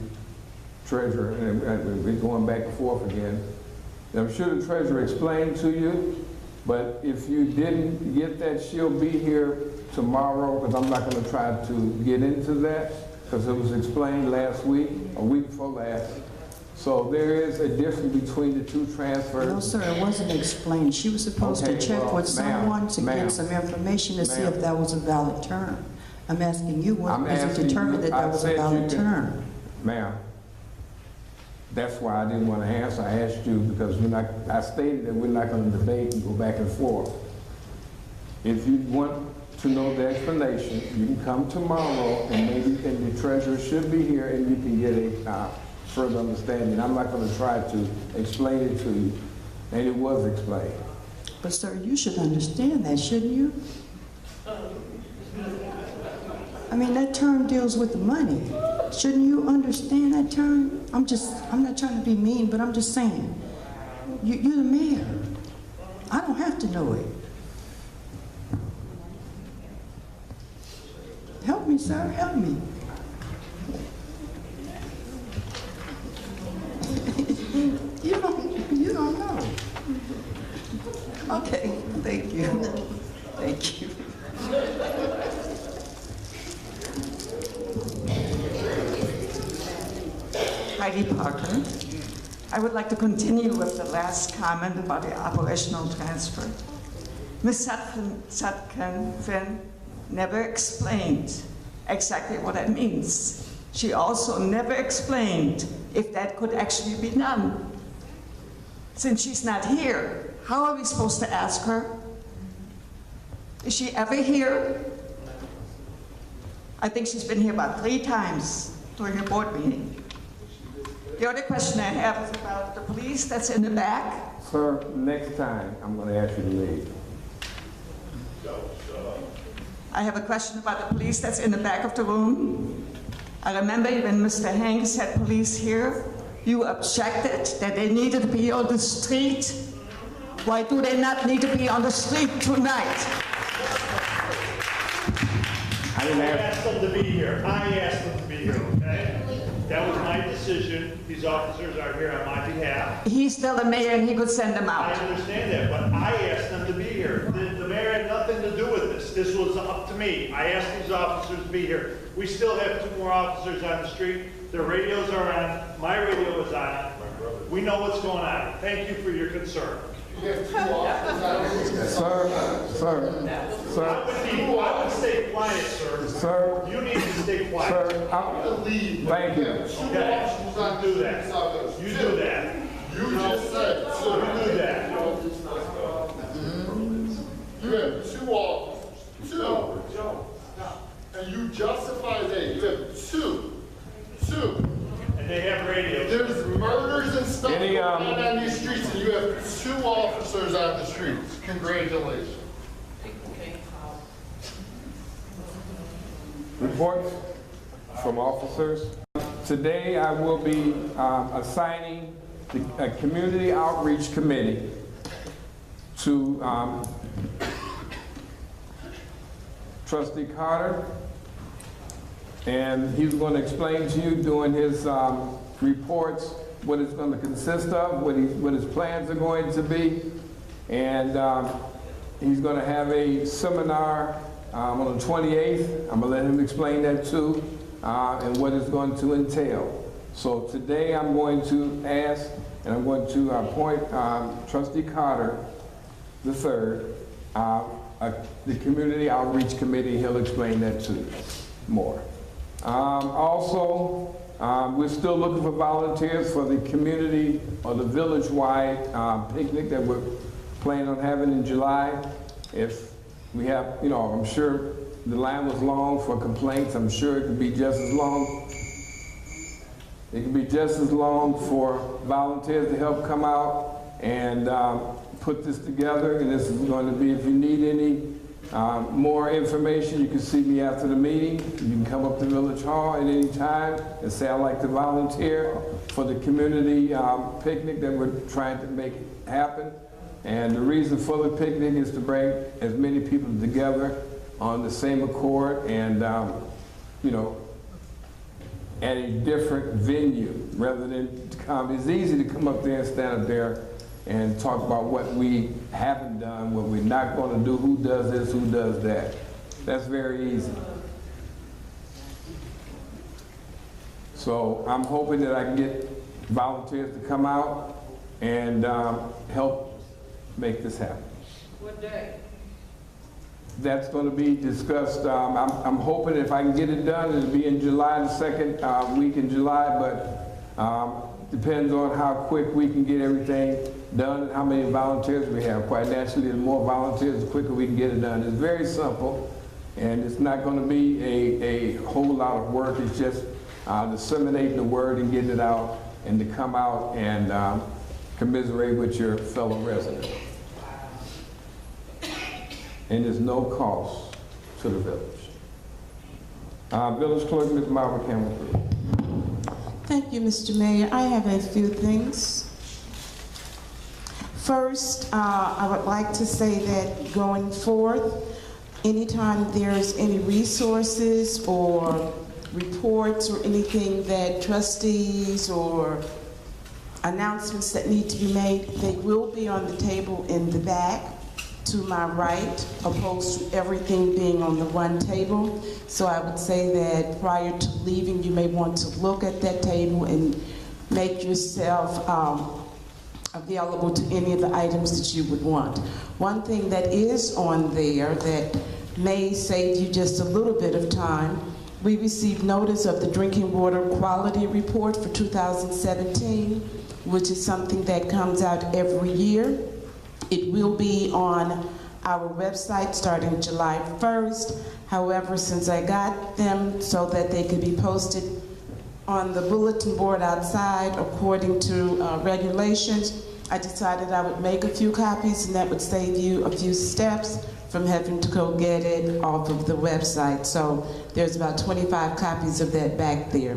treasurer, and we're going back and forth again, I'm sure the treasurer explained to you, but if you didn't get that, she'll be here tomorrow, because I'm not going to try to get into that, because it was explained last week, or week before last. So there is a difference between the 2 transfers. No, sir, it wasn't explained. She was supposed to check with someone to get some information to see if that was a valid term. I'm asking you, was it determined that that was a valid term? Ma'am, that's why I didn't want to answer. I asked you because I stated that we're not going to debate and go back and forth. If you want to know the explanation, you can come tomorrow, and maybe the treasurer should be here, and you can get a further understanding. I'm not going to try to explain it to you, and it was explained. But sir, you should understand that, shouldn't you? I mean, that term deals with the money. Shouldn't you understand that term? I'm not trying to be mean, but I'm just saying, you're the mayor. I don't have to know it. Help me, sir, help me. Heidi Parker. I would like to continue with the last comment about the operational transfer. Ms. Sutkin never explained exactly what that means. She also never explained if that could actually be done. Since she's not here, how are we supposed to ask her? Is she ever here? I think she's been here about 3 times during a board meeting. The other question I have is about the police that's in the back. Sir, next time, I'm going to ask you to leave. I have a question about the police that's in the back of the room. I remember when Mr. Hanks had police here, you objected that they needed to be on the street. Why do they not need to be on the street tonight? I didn't ask. asked them to be here. I asked them to be here, okay? That was my decision. These officers are here on my behalf. He's still the mayor and he could send them out. I understand that, but I asked them to be here. The mayor had nothing to do with this. This was up to me. I asked these officers to be here. We still have 2 more officers on the street. Their radios are on. My radio is on. We know what's going on. Thank you for your concern. Sir. I would stay quiet, sir. Sir. You need to stay quiet. Sir, leave. Thank you. Okay. You do that. You do that. You just said, You do that. you have 2 officers, 2. And you justify that, you have 2. And they have radios. There's murders and stuff going on these streets, and you have 2 officers on the streets. Congratulations. Reports from officers. Today I will be assigning a community outreach committee to Trustee Carter, and he's going to explain to you during his reports what it's going to consist of, what his plans are going to be, and he's going to have a seminar on the 28th. I'm going to let him explain that too, and what it's going to entail. So today I'm going to ask, and I'm going to appoint Trustee Carter III, the Community Outreach Committee. He'll explain that too more. Also, we're still looking for volunteers for the community or the village-wide picnic that we're planning on having in July. If we have, I'm sure the line was long for complaints. I'm sure it could be just as long. It could be just as long for volunteers to help come out and put this together. And this is going to be, if you need any more information, you can see me after the meeting. You can come up to Village Hall at any time and say, I'd like to volunteer for the community picnic that we're trying to make happen. And the reason for the picnic is to bring as many people together on the same accord and, at a different venue rather than to come. It's easy to come up there and stand up there and talk about what we haven't done, what we're not going to do, who does this, who does that. That's very easy. So I'm hoping that I can get volunteers to come out and help make this happen. What day? That's going to be discussed. I'm hoping if I can get it done, it'll be in July, the second week in July, but depends on how quick we can get everything done and how many volunteers we have. Quite naturally, the more volunteers, the quicker we can get it done. It's very simple, and it's not going to be a whole lot of work. It's just disseminating the word and getting it out, and to come out and commiserate with your fellow residents. And there's no cost to the village. Village Clerk, Ms. Marva Campbell. Thank you, Mr. Mayor. I have a few things. First, I would like to say that going forth, anytime there's any resources or reports or anything that trustees or announcements that need to be made, they will be on the table in the back to my right, opposed to everything being on the one table. So I would say that prior to leaving, you may want to look at that table and make yourself available to any of the items that you would want. One thing that is on there that may save you just a little bit of time, we received notice of the drinking water quality report for 2017, which is something that comes out every year. It will be on our website starting July 1st. However, since I got them so that they could be posted on the bulletin board outside according to regulations, I decided I would make a few copies, and that would save you a few steps from having to go get it off of the website. So there's about 25 copies of that back there.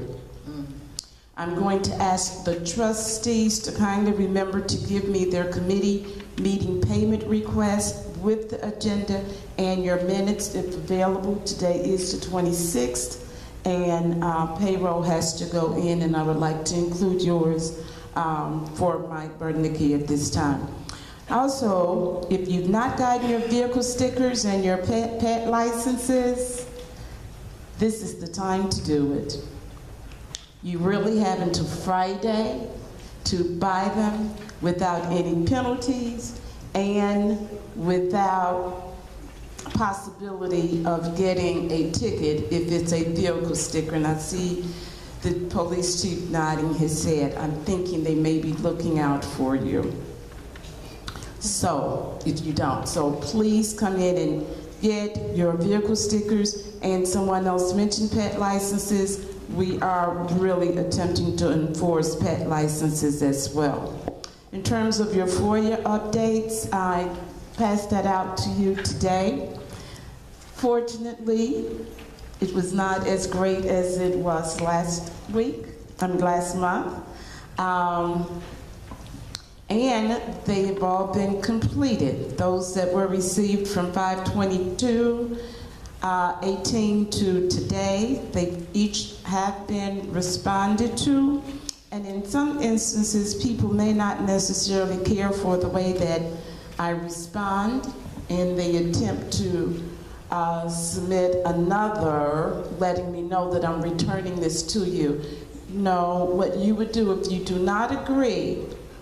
I'm going to ask the trustees to kindly remember to give me their committee meeting payment request with the agenda and your minutes if available. Today is the 26th, and payroll has to go in, and I would like to include yours for Mike Bernicki at this time. Also, if you've not gotten your vehicle stickers and your pet licenses, this is the time to do it. You really have until Friday to buy them without any penalties and without possibility of getting a ticket if it's a vehicle sticker. And I see the police chief nodding his head. I'm thinking they may be looking out for you. So, if you don't, so please come in and get your vehicle stickers. And someone else mentioned pet licenses. We are really attempting to enforce pet licenses as well. In terms of your FOIA updates, I passed that out to you today. Fortunately, it was not as great as it was last month. And they have all been completed. Those that were received from 5/22/18 to today, they each have been responded to. And in some instances, people may not necessarily care for the way that I respond, and they attempt to submit another letting me know that I'm returning this to you. No, what you would do if you do not agree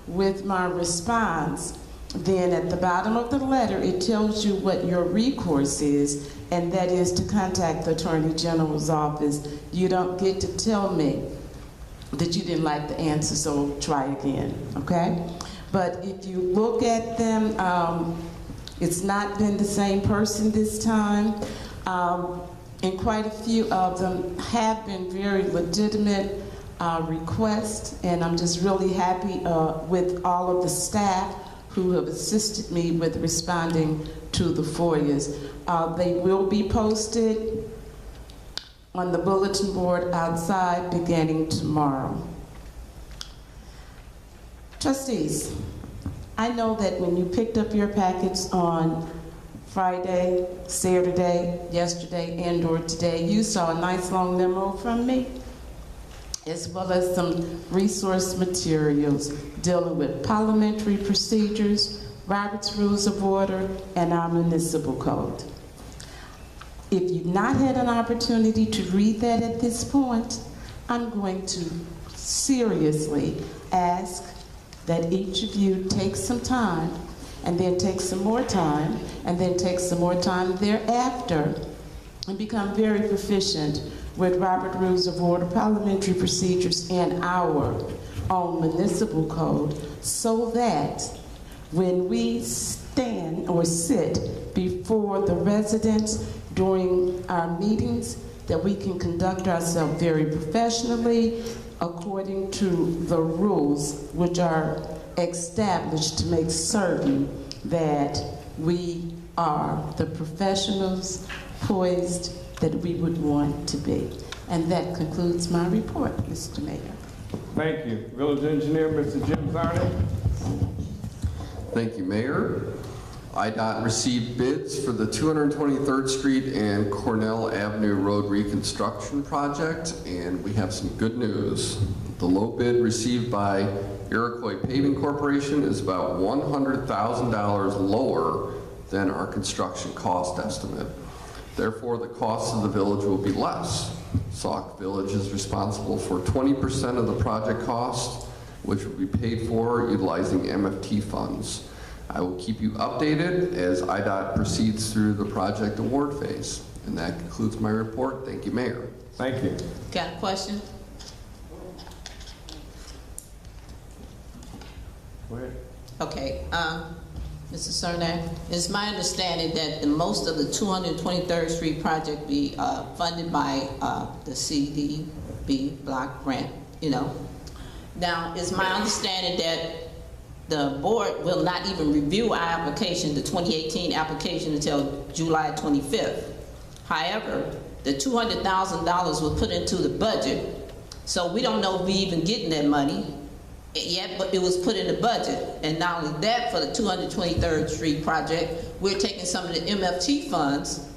with my response, then at the bottom of the letter it tells you what your recourse is, and that is to contact the Attorney General's office. You don't get to tell me that you didn't like the answer, so try again, okay? But if you look at them, it's not been the same person this time, and quite a few of them have been very legitimate requests, and I'm just really happy with all of the staff who have assisted me with responding to the FOIAs. They will be posted on the bulletin board outside beginning tomorrow. Trustees, I know that when you picked up your packets on Friday, Saturday, yesterday, and or today, you saw a nice long memo from me, as well as some resource materials dealing with parliamentary procedures, Robert's Rules of Order, and our municipal code. If you've not had an opportunity to read that at this point, I'm going to seriously ask that each of you take some time, and then take some more time, and then take some more time thereafter, and become very proficient with Robert Rules of Order, parliamentary procedures, and our own municipal code, so that when we stand or sit before the residents during our meetings, that we can conduct ourselves very professionally according to the rules which are established to make certain that we are the professionals poised that we would want to be. And that concludes my report, Mr. Mayor. Thank you. Village Engineer, Mr. Jim Zarni. Thank you, Mayor. IDOT received bids for the 223rd Street and Cornell Avenue Road Reconstruction Project, and we have some good news. The low bid received by Iroquois Paving Corporation is about $100,000 lower than our construction cost estimate. Therefore, the cost of the village will be less. Sauk Village is responsible for 20% of the project cost, which will be paid for utilizing MFT funds. I will keep you updated as IDOT proceeds through the project award phase. And that concludes my report. Thank you, Mayor. Thank you. Got a question? Go ahead. Okay, Mr. Cernak, it's my understanding that the most of the 223rd Street project be funded by the CDB block grant, you know. Now, it's my understanding that the board will not even review our application, the 2018 application, until July 25th. However, the $200,000 was put into the budget, so we don't know if we even getting that money yet, but it was put in the budget. And not only that, for the 223rd Street project, we're taking some of the MFT funds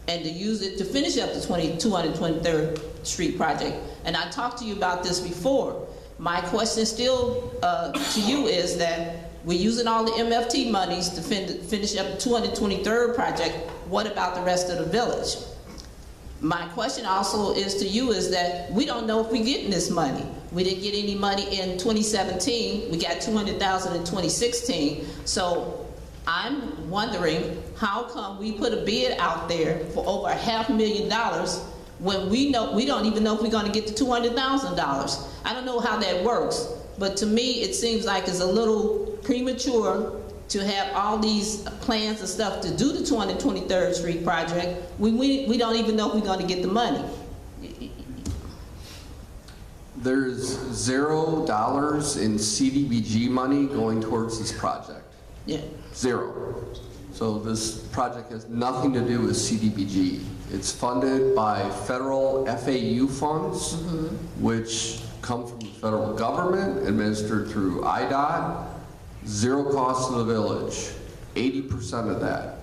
and to use it to finish up the 223rd Street project. And I talked to you about this before. My question still to you is that we're using all the MFT monies to finish up the 223rd project. What about the rest of the village? My question also is to you is that we don't know if we're getting this money. We didn't get any money in 2017. We got $200,000 in 2016. So I'm wondering how come we put a bid out there for over $500,000 when we don't even know if we're going to get the $200,000. I don't know how that works, but to me it seems like it's a little premature to have all these plans and stuff to do the 223rd Street project. We don't even know if we're going to get the money. There's $0 in CDBG money going towards this project. Yeah. Zero. So this project has nothing to do with CDBG. It's funded by federal FAU funds, which come from the federal government, administered through IDOT. Zero cost to the village. 80% of that,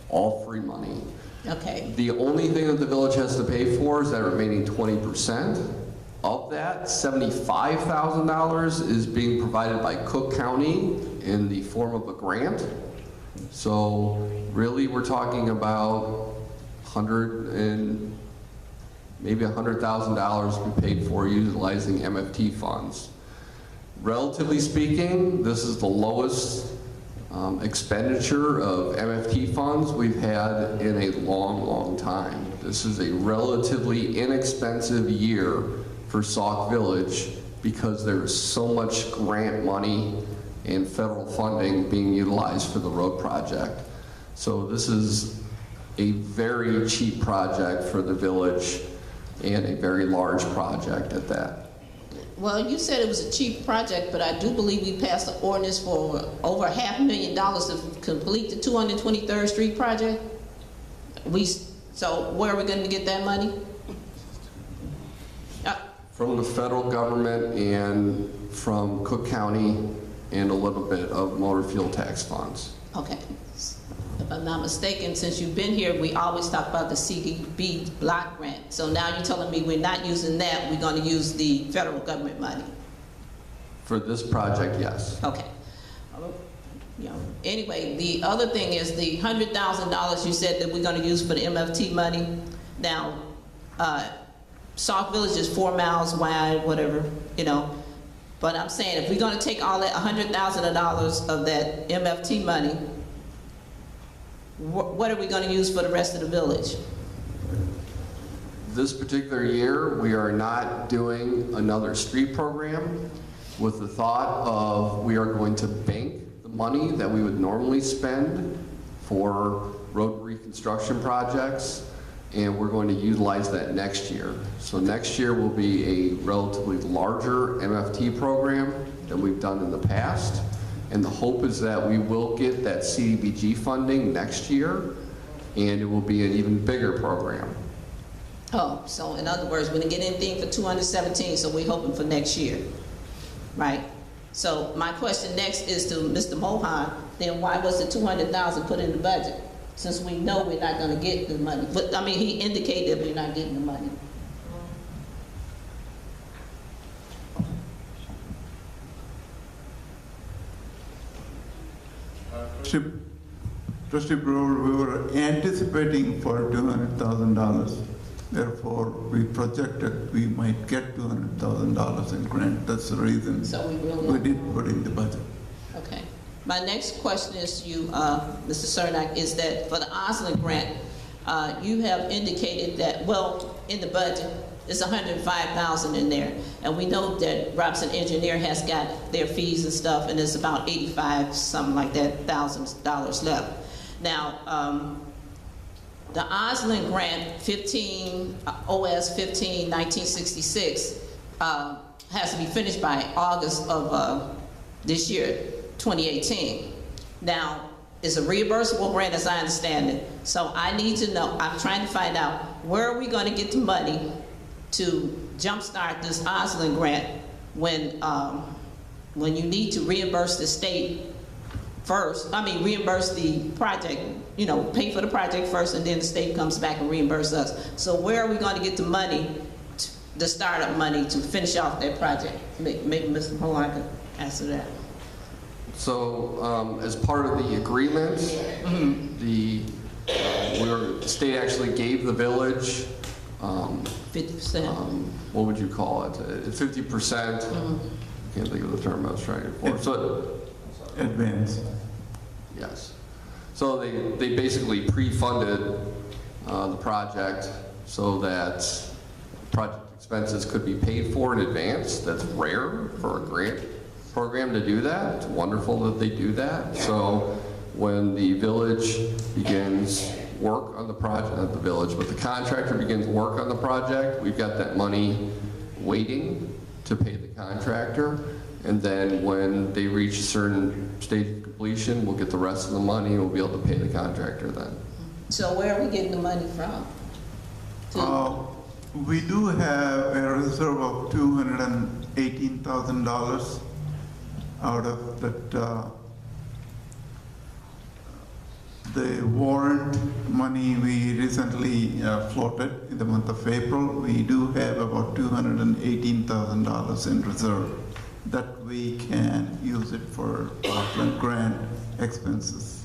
all free money. Okay. The only thing that the village has to pay for is that remaining 20%. Of that, $75,000 is being provided by Cook County in the form of a grant. So really we're talking about maybe $100,000 to be paid for utilizing MFT funds. Relatively speaking, this is the lowest expenditure of MFT funds we've had in a long, long time. This is a relatively inexpensive year for Sauk Village because there's so much grant money and federal funding being utilized for the road project. So this is a very cheap project for the village and a very large project at that. Well, you said it was a cheap project, but I do believe we passed an ordinance for over $500,000 to complete the 223rd Street project. So where are we going to get that money? From the federal government and from Cook County and a little bit of motor fuel tax funds. Okay. If I'm not mistaken, since you've been here, we always talk about the CDB block grant. So now you're telling me we're not using that, we're going to use the federal government money. For this project, yes. Okay. Anyway, the other thing is the $100,000 you said that we're going to use for the MFT money. Now, Sauk Village is 4 miles wide, whatever, you know. But I'm saying if we're going to take all that $100,000 of that MFT money, what are we going to use for the rest of the village? This particular year, we are not doing another street program with the thought of we are going to bank the money that we would normally spend for road reconstruction projects, and we're going to utilize that next year. So next year will be a relatively larger MFT program than we've done in the past. And the hope is that we will get that CDBG funding next year, and it will be an even bigger program. Oh, so in other words, we didn't get anything for 217, so we're hoping for next year, right? So my question next is to Mr. Mohan, then why was the $200,000 put in the budget? Since we know we're not gonna get the money. But I mean, he indicated we're not getting the money. Trustee Brewer, we were anticipating for $200,000. Therefore, we projected we might get $200,000 in grant. That's the reason So we did put in the budget. Okay. My next question is to you, Mr. Cernak, is that for the Osland grant, you have indicated that, well, in the budget, it's $105,000 in there, and we know that Robson Engineer has got their fees and stuff, and it's about 85, something like that, $1,000 left. Now, the Osland grant, OS 15, 1966, has to be finished by August of this year, 2018. Now, it's a reimbursable grant as I understand it. So I need to know, I'm trying to find out, where are we going to get the money to jumpstart this Osland grant when you need to reimburse the state first, reimburse the project, pay for the project first, and then the state comes back and reimburse us. So where are we going to get the money, the startup money, to finish off that project? Maybe Mr. Pollard could answer that. So as part of the agreement, the state actually gave the village 50%. What would you call it? 50%. Can't think of the term I was trying for. So advance. Yes. So they basically pre-funded the project so that project expenses could be paid for in advance. That's rare for a grant program to do that. It's wonderful that they do that. So when the village begins work on the project, not the village, but the contractor begins work on the project, we've got that money waiting to pay the contractor. And then when they reach a certain stage of completion, we'll get the rest of the money and we'll be able to pay the contractor then. So where are we getting the money from? We do have a reserve of $218,000 out of that. The warrant money we recently floated in the month of April, we do have about $218,000 in reserve that we can use it for Parkland grant expenses.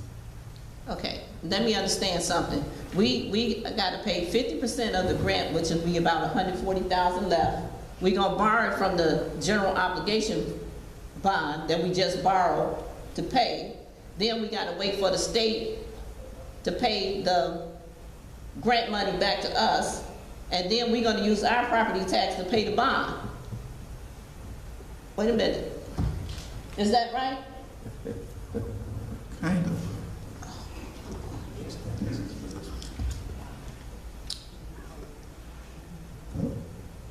Okay, let me understand something. We got to pay 50% of the grant, which would be about $140,000 left. We're gonna borrow it from the general obligation bond that we just borrowed to pay. Then we got to wait for the state to pay the grant money back to us, and then we're going to use our property tax to pay the bond. Wait a minute. Is that right? Kind of.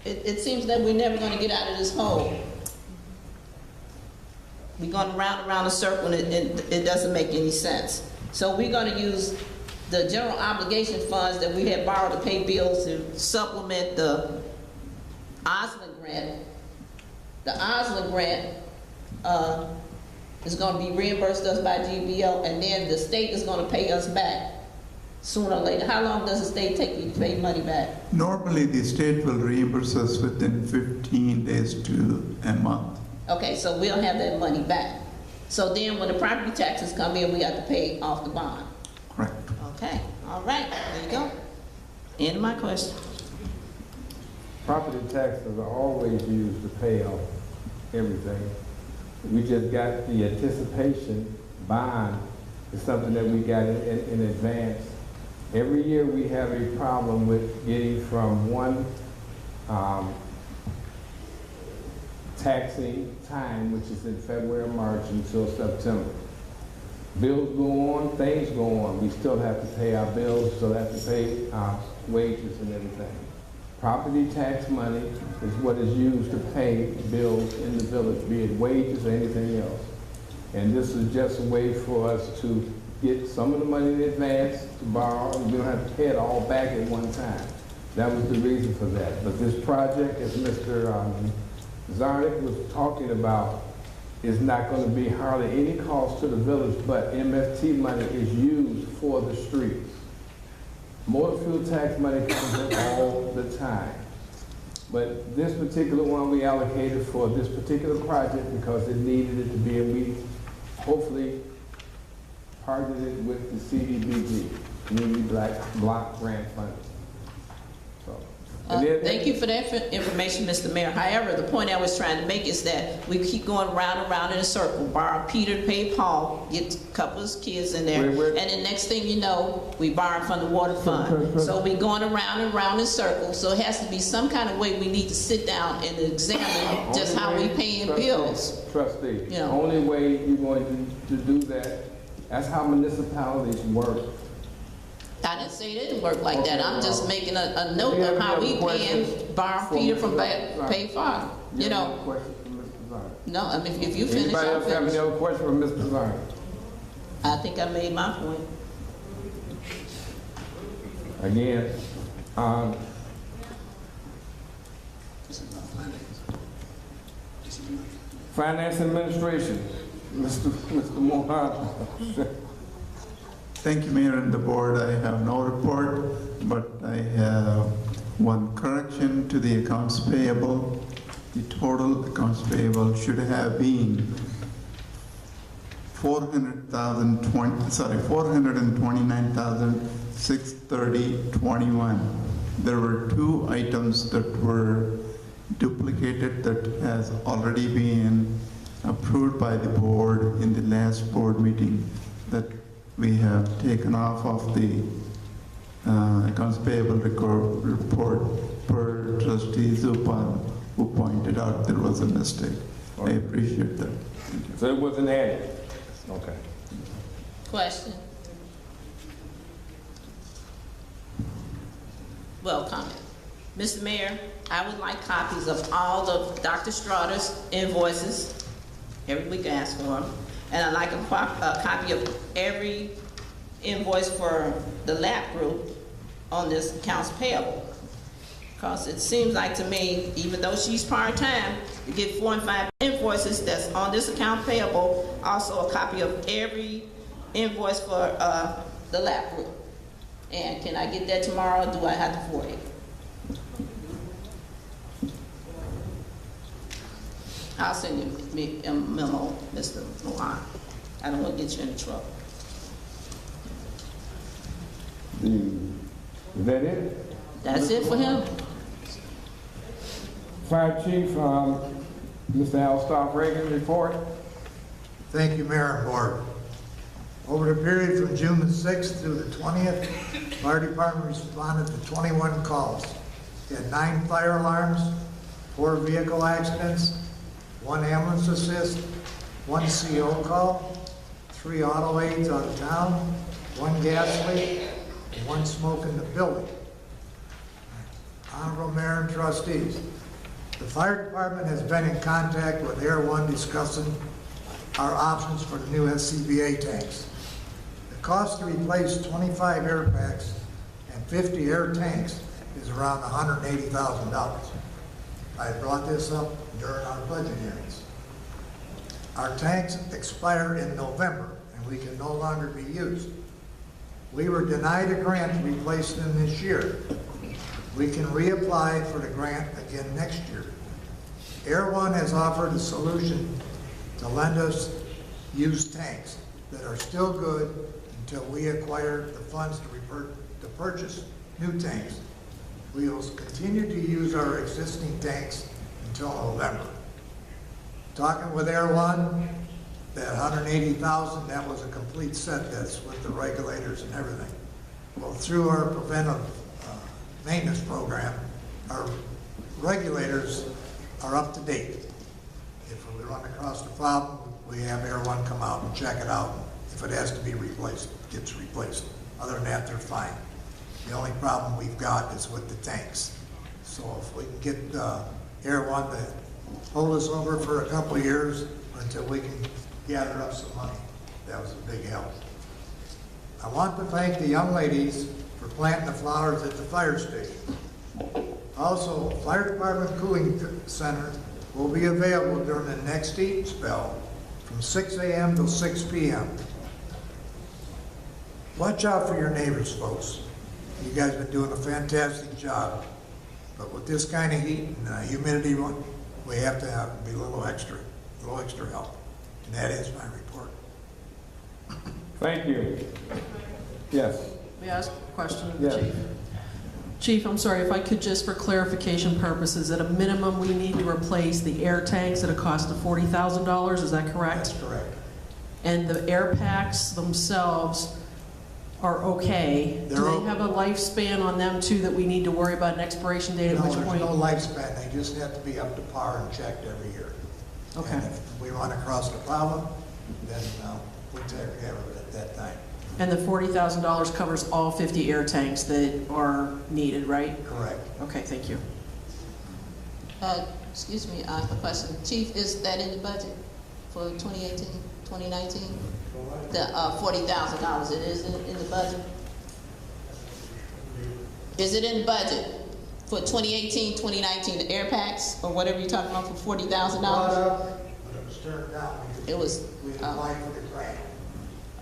It seems that we're never going to get out of this hole. We're going round and round a circle, and it doesn't make any sense. So we're going to use the general obligation funds that we had borrowed to pay bills to supplement the Osland grant. The Osland grant is going to be reimbursed us by GBO, and then the state is going to pay us back sooner or later. How long does the state take you to pay money back? Normally, the state will reimburse us within 15 days to a month. Okay, so we'll have that money back. So then when the property taxes come in, we have to pay off the bond. Correct. Okay, all right, there you go. End of my question. Property taxes are always used to pay off everything. We just got the anticipation bond is something that we got in advance. Every year we have a problem with getting from one taxing time, which is in February, March, until September. Bills go on, things go on. We still have to pay our bills, still have to pay our wages and everything. Property tax money is what is used to pay bills in the village, be it wages or anything else. And this is just a way for us to get some of the money in advance to borrow, and we don't have to pay it all back at one time. That was the reason for that. But this project, as Mr. Zarnik was talking about, is not going to be hardly any cost to the village, but MFT money is used for the streets. Motor fuel tax money comes in all the time. But this particular one we allocated for this particular project because it needed it to be, and we hopefully partnered it with the CDBG, Community Block Grant Funding. So. Thank you for that information, Mr. Mayor. However, the point I was trying to make is that we keep going round and round in a circle. Borrow Peter to pay Paul, get a couple of kids in there, and the next thing you know, we borrow from the water fund. So we going around and round in circles. So it has to be some kind of way we need to sit down and examine just how we paying bills. Trustee, You know. only way you're going to do that, that's how municipalities work. I didn't say it didn't work like that. I'm just making a note of how we paying borrow Peter from pay far. You know. Question for Ms. Pizarro. No, I mean, if you finish, Anybody I'll else have finish. any other question for Ms. Pizarro? I think I made my point. Again, Finance Administration, Mr. Mohan. Thank you, Mayor and the board. I have no report, but I have one correction to the accounts payable. The total accounts payable should have been $429,630.21. There were two items that were duplicated that has already been approved by the board in the last board meeting that we have taken off of the accounts payable report per trustee Zupan, who pointed out there was a mistake. I appreciate that. So it wasn't added? Okay. Question? Well, comment. Mr. Mayor, I would like copies of all of Dr. Strada's invoices. Every week I ask for them. And I'd like a copy of every invoice for the lab group on this accounts payable. Because it seems like to me, even though she's part-time, to get 4 and 5 invoices that's on this account payable, also a copy of every invoice for the lab group. And can I get that tomorrow, or do I have to forward it? I'll send you a memo, Mr. Mohan. I don't want to get you in trouble. Is that it? That's it for him. Fire Chief, Mr. Alstaff Reagan, report. Thank you, Mayor and Board. Over the period from June the 6th through the 20th, Fire Department responded to 21 calls. We had 9 fire alarms, 4 vehicle accidents, 1 ambulance assist, 1 CO call, 3 auto aids out of town, 1 gas leak, and 1 smoke in the building. Honorable Mayor and trustees, the fire department has been in contact with Air One discussing our options for the new SCBA tanks. The cost to replace 25 air packs and 50 air tanks is around $180,000. I brought this up during our budget hearings. Our tanks expire in November and we can no longer be used. We were denied a grant to replace them this year. We can reapply for the grant again next year. Air One has offered a solution to lend us used tanks that are still good until we acquire the funds to purchase new tanks. We will continue to use our existing tanks until November. Talking with Air One, that $180,000, that was a complete set. That's with the regulators and everything. Well, through our preventive maintenance program, our regulators are up to date. If we run across the problem, we have Air One come out and check it out. If it has to be replaced, it gets replaced. Other than that, they're fine. The only problem we've got is with the tanks. So if we can get Air One to hold us over for a couple of years until we can gather up some money, that was a big help. I want to thank the young ladies for planting the flowers at the fire station. Also, Fire Department Cooling Center will be available during the next heat spell from 6 a.m. till 6 p.m. Watch out for your neighbors, folks. You guys have been doing a fantastic job. But with this kind of heat and humidity, we have to be a little extra help. And that is my report. Thank you. Yes. May I ask a question of the Yes. chief? Chief, I'm sorry, if I could just, for clarification purposes, at a minimum, we need to replace the air tanks at a cost of $40,000, is that correct? That's correct. And the air packs themselves are okay? Do they have a lifespan on them too that we need to worry about an expiration date, at which point? No, there's no lifespan, they just have to be up to par and checked every year. Okay. And if we run across the problem, then we take care of it at that time. And the $40,000 covers all 50 air tanks that are needed, right? Correct. Okay, thank you. Excuse me, I have a question. Chief, is that in the budget for 2018, 2019? The $40,000, it is in the budget? Is it in the budget for 2018, 2019, the air packs or whatever you're talking about for $40,000? But it was turned down. It was. We applied for the grant.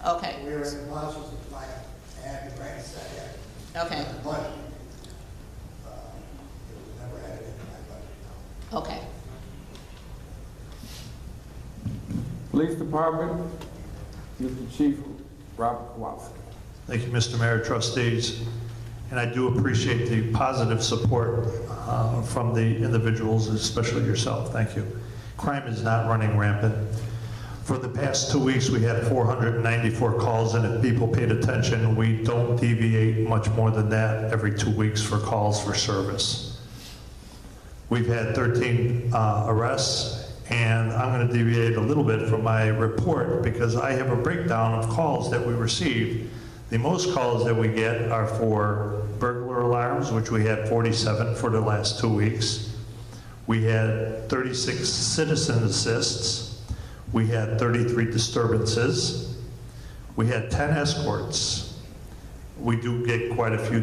Okay. We were in the process of applying, and the grant said that. Okay. But it was never added into my budget. Okay. Police Department, Mr. Chief Robert Kowalski. Thank you, Mr. Mayor, trustees. And I do appreciate the positive support from the individuals, especially yourself. Thank you. Crime is not running rampant. For the past 2 weeks, we had 494 calls, and if people paid attention, we don't deviate much more than that every 2 weeks for calls for service. We've had 13 arrests, and I'm going to deviate a little bit from my report because I have a breakdown of calls that we received. The most calls that we get are for burglar alarms, which we had 47 for the last 2 weeks. We had 36 citizen assists. We had 33 disturbances. We had 10 escorts. We do get quite a few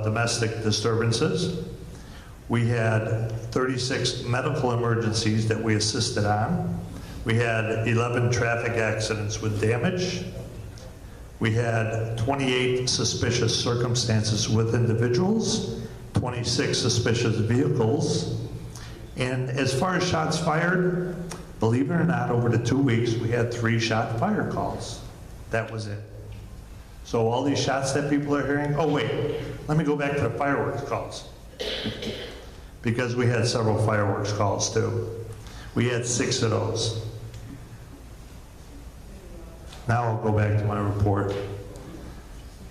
domestic disturbances. We had 36 medical emergencies that we assisted on. We had 11 traffic accidents with damage. We had 28 suspicious circumstances with individuals, 26 suspicious vehicles. And as far as shots fired, believe it or not, over the 2 weeks, we had 3 shot fire calls. That was it. So all these shots that people are hearing, oh wait, let me go back to the fireworks calls. Because we had several fireworks calls too. We had 6 of those. Now I'll go back to my report.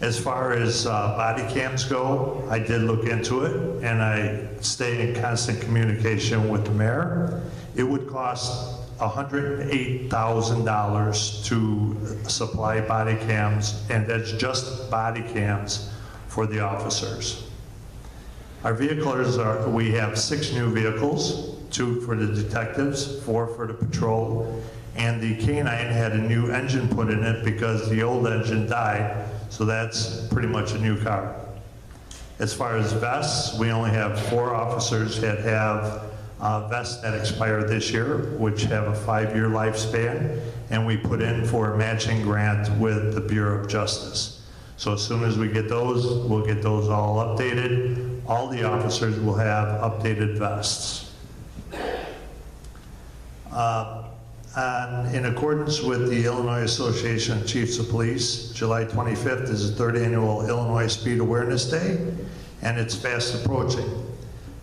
As far as body cams go, I did look into it and I stay in constant communication with the mayor. It would cost $108,000 to supply body cams, and that's just body cams for the officers. Our vehicles are, we have 6 new vehicles, 2 for the detectives, 4 for the patrol, and the K-9 had a new engine put in it because the old engine died, so that's pretty much a new car. As far as vests, we only have 4 officers that have vests that expire this year, which have a 5-year lifespan, and we put in for a matching grant with the Bureau of Justice. So as soon as we get those, we'll get those all updated. All the officers will have updated vests. In accordance with the Illinois Association of Chiefs of Police, July 25th is the 3rd annual Illinois Speed Awareness Day, and it's fast approaching.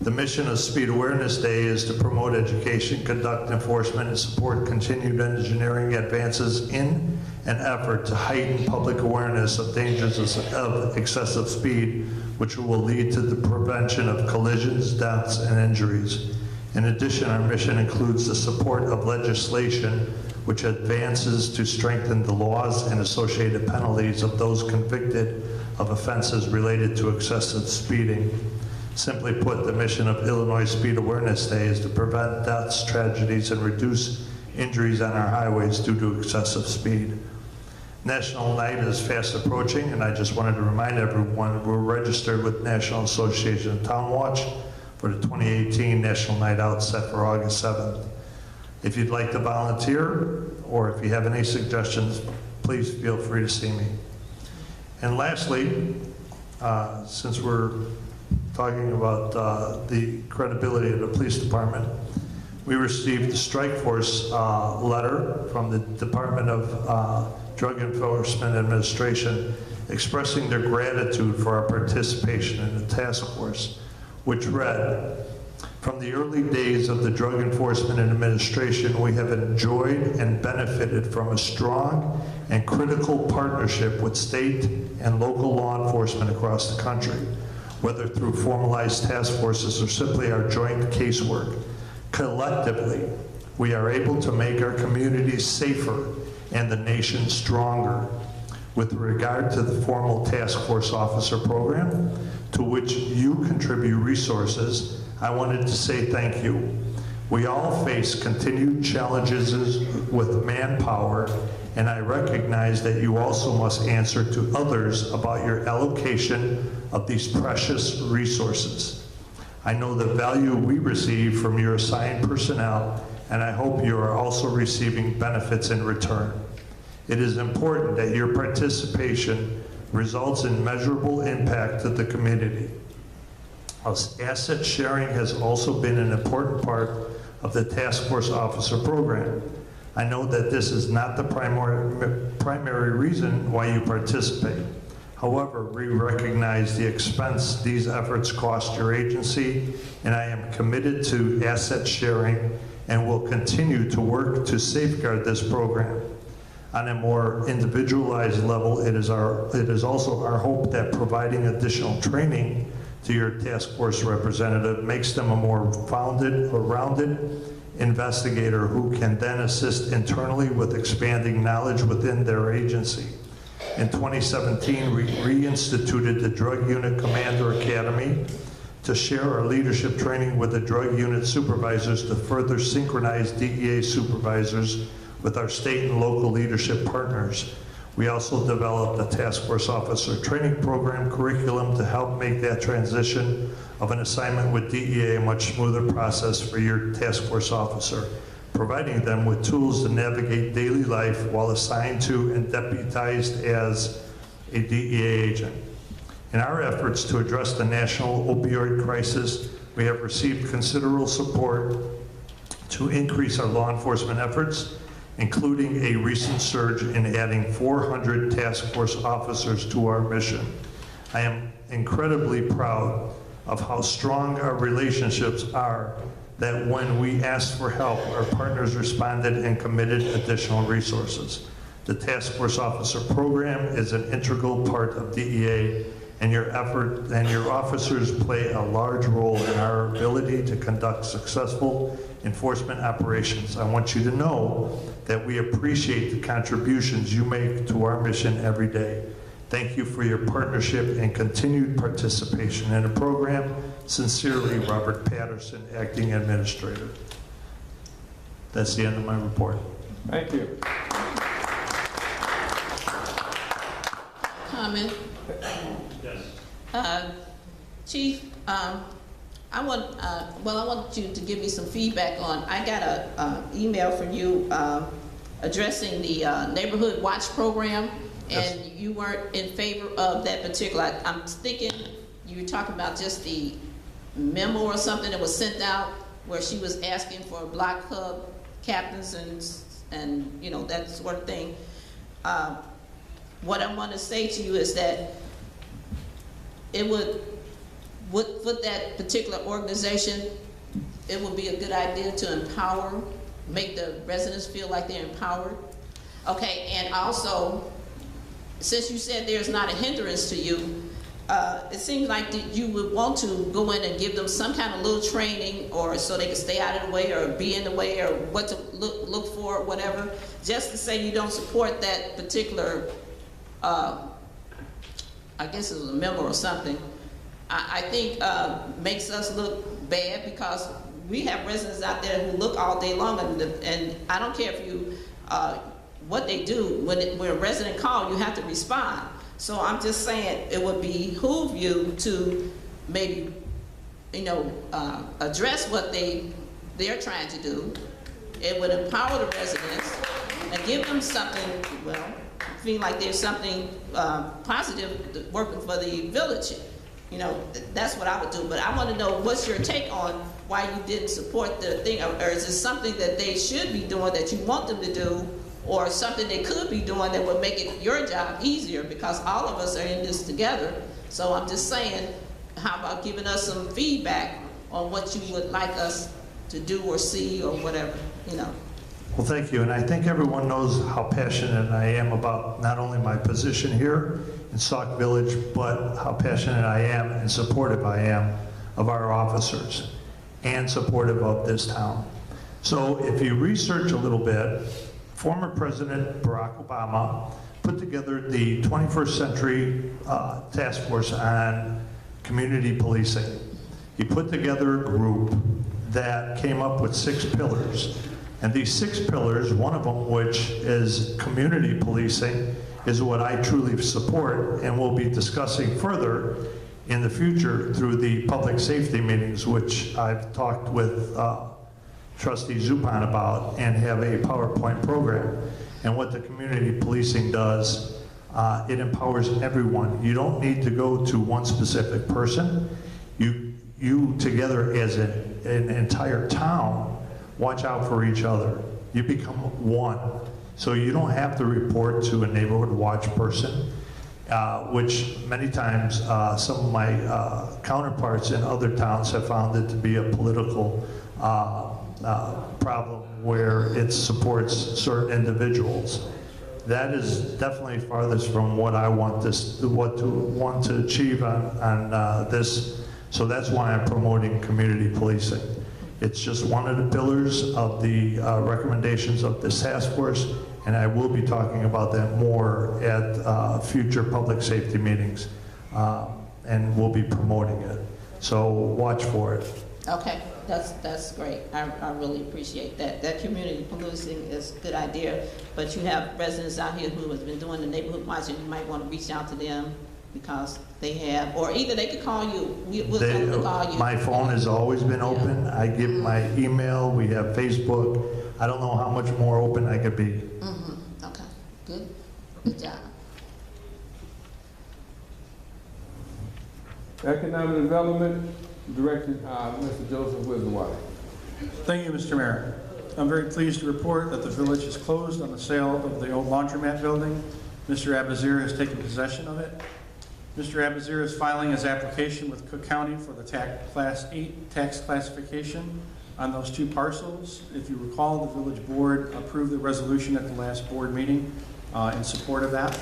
The mission of Speed Awareness Day is to promote education, conduct enforcement, and support continued engineering advances in an effort to heighten public awareness of dangers of excessive speed, which will lead to the prevention of collisions, deaths, and injuries. In addition, our mission includes the support of legislation which advances to strengthen the laws and associated penalties of those convicted of offenses related to excessive speeding. Simply put, the mission of Illinois Speed Awareness Day is to prevent deaths, tragedies, and reduce injuries on our highways due to excessive speed. National Night is fast approaching, and I just wanted to remind everyone we're registered with National Association of Town Watch for the 2018 National Night Out set for August 7th. If you'd like to volunteer, or if you have any suggestions, please feel free to see me. And lastly, since we're talking about the credibility of the police department, we received the strike force letter from the Department of Drug Enforcement Administration, expressing their gratitude for our participation in the task force, which read, "From the early days of the Drug Enforcement Administration, we have enjoyed and benefited from a strong and critical partnership with state and local law enforcement across the country, whether through formalized task forces or simply our joint casework. Collectively, we are able to make our communities safer and the nation stronger. With regard to the formal task force officer program, to which you contribute resources, I wanted to say thank you. We all face continued challenges with manpower, and I recognize that you also must answer to others about your allocation of these precious resources. I know the value we receive from your assigned personnel, and I hope you are also receiving benefits in return. It is important that your participation results in measurable impact to the community. Asset sharing has also been an important part of the task force officer program. I know that this is not the primary reason why you participate. However, we recognize the expense these efforts cost your agency, and I am committed to asset sharing and will continue to work to safeguard this program. On a more individualized level, it is also our hope that providing additional training to your task force representative makes them a more rounded investigator who can then assist internally with expanding knowledge within their agency. In 2017, we reinstituted the Drug Unit Commander Academy to share our leadership training with the drug unit supervisors to further synchronize DEA supervisors with our state and local leadership partners. We also developed a task force officer training program curriculum to help make that transition of an assignment with DEA a much smoother process for your task force officer, providing them with tools to navigate daily life while assigned to and deputized as a DEA agent. In our efforts to address the national opioid crisis, we have received considerable support to increase our law enforcement efforts, including a recent surge in adding 400 task force officers to our mission. I am incredibly proud of how strong our relationships are, that when we asked for help, our partners responded and committed additional resources. The task force officer program is an integral part of DEA, and your officers play a large role in our ability to conduct successful enforcement operations. I want you to know that we appreciate the contributions you make to our mission every day. Thank you for your partnership and continued participation in the program. Sincerely, Robert Patterson, Acting Administrator. That's the end of my report. Thank you. Comment? Yes. Chief, I want you to give me some feedback on, I got an email from you addressing the Neighborhood Watch program, and yes, you weren't in favor of that particular, I'm thinking you were talking about just the memo or something that was sent out where she was asking for block club captains and you know, that sort of thing. What I want to say to you is that it would with that particular organization, it would be a good idea to empower, make the residents feel like they're empowered. Okay, and also, since you said there's not a hindrance to you, it seems like that you would want to go in and give them some kind of little training, or so they can stay out of the way or be in the way, or what to look for, or whatever, just to say you don't support that particular, I guess it was a memo or something. I think makes us look bad, because we have residents out there who look all day long, and I don't care if you, what they do, when a resident calls, you have to respond. So I'm just saying it would behoove you to maybe, you know, address what they're trying to do. It would empower the residents and give them something, well, feel like there's something positive working for the village. You know, that's what I would do. But I want to know, what's your take on why you didn't support the thing? Or is it something that they should be doing that you want them to do, or something they could be doing that would make it your job easier, because all of us are in this together. So I'm just saying, how about giving us some feedback on what you would like us to do or see or whatever, you know. Well, thank you, and I think everyone knows how passionate I am about not only my position here in Sauk Village, but how passionate I am and supportive I am of our officers and supportive of this town. So if you research a little bit, former President Barack Obama put together the 21st Century Task Force on Community Policing. He put together a group that came up with 6 pillars. And these 6 pillars, one of them, which is community policing, is what I truly support and will be discussing further in the future through the public safety meetings, which I've talked with Trustee Zupan about, and have a PowerPoint program. And what the community policing does, it empowers everyone. You don't need to go to one specific person. You together as an entire town watch out for each other. You become one. So you don't have to report to a neighborhood watch person, which many times some of my counterparts in other towns have found it to be a political problem where it supports certain individuals. That is definitely farthest from what I want to achieve on this. So that's why I'm promoting community policing. It's just one of the pillars of the recommendations of this task force, and I will be talking about that more at future public safety meetings, and we'll be promoting it. So watch for it. Okay, that's great. I really appreciate that. That community policing is a good idea, but you have residents out here who have been doing the neighborhood watching. You might want to reach out to them, because they have, or either they could call you. We'll tell them to call you. My phone has always been open. I give my email. We have Facebook. I don't know how much more open I could be. Mm-hmm. Okay, good. Good job. Economic Development Director, Mr. Joseph Wiswater. Thank you, Mr. Mayor. I'm very pleased to report that the village is closed on the sale of the old laundromat building. Mr. Abazir has taken possession of it. Mr. Abazir is filing his application with Cook County for the Class 8 tax classification on those 2 parcels. If you recall, the village board approved the resolution at the last board meeting in support of that.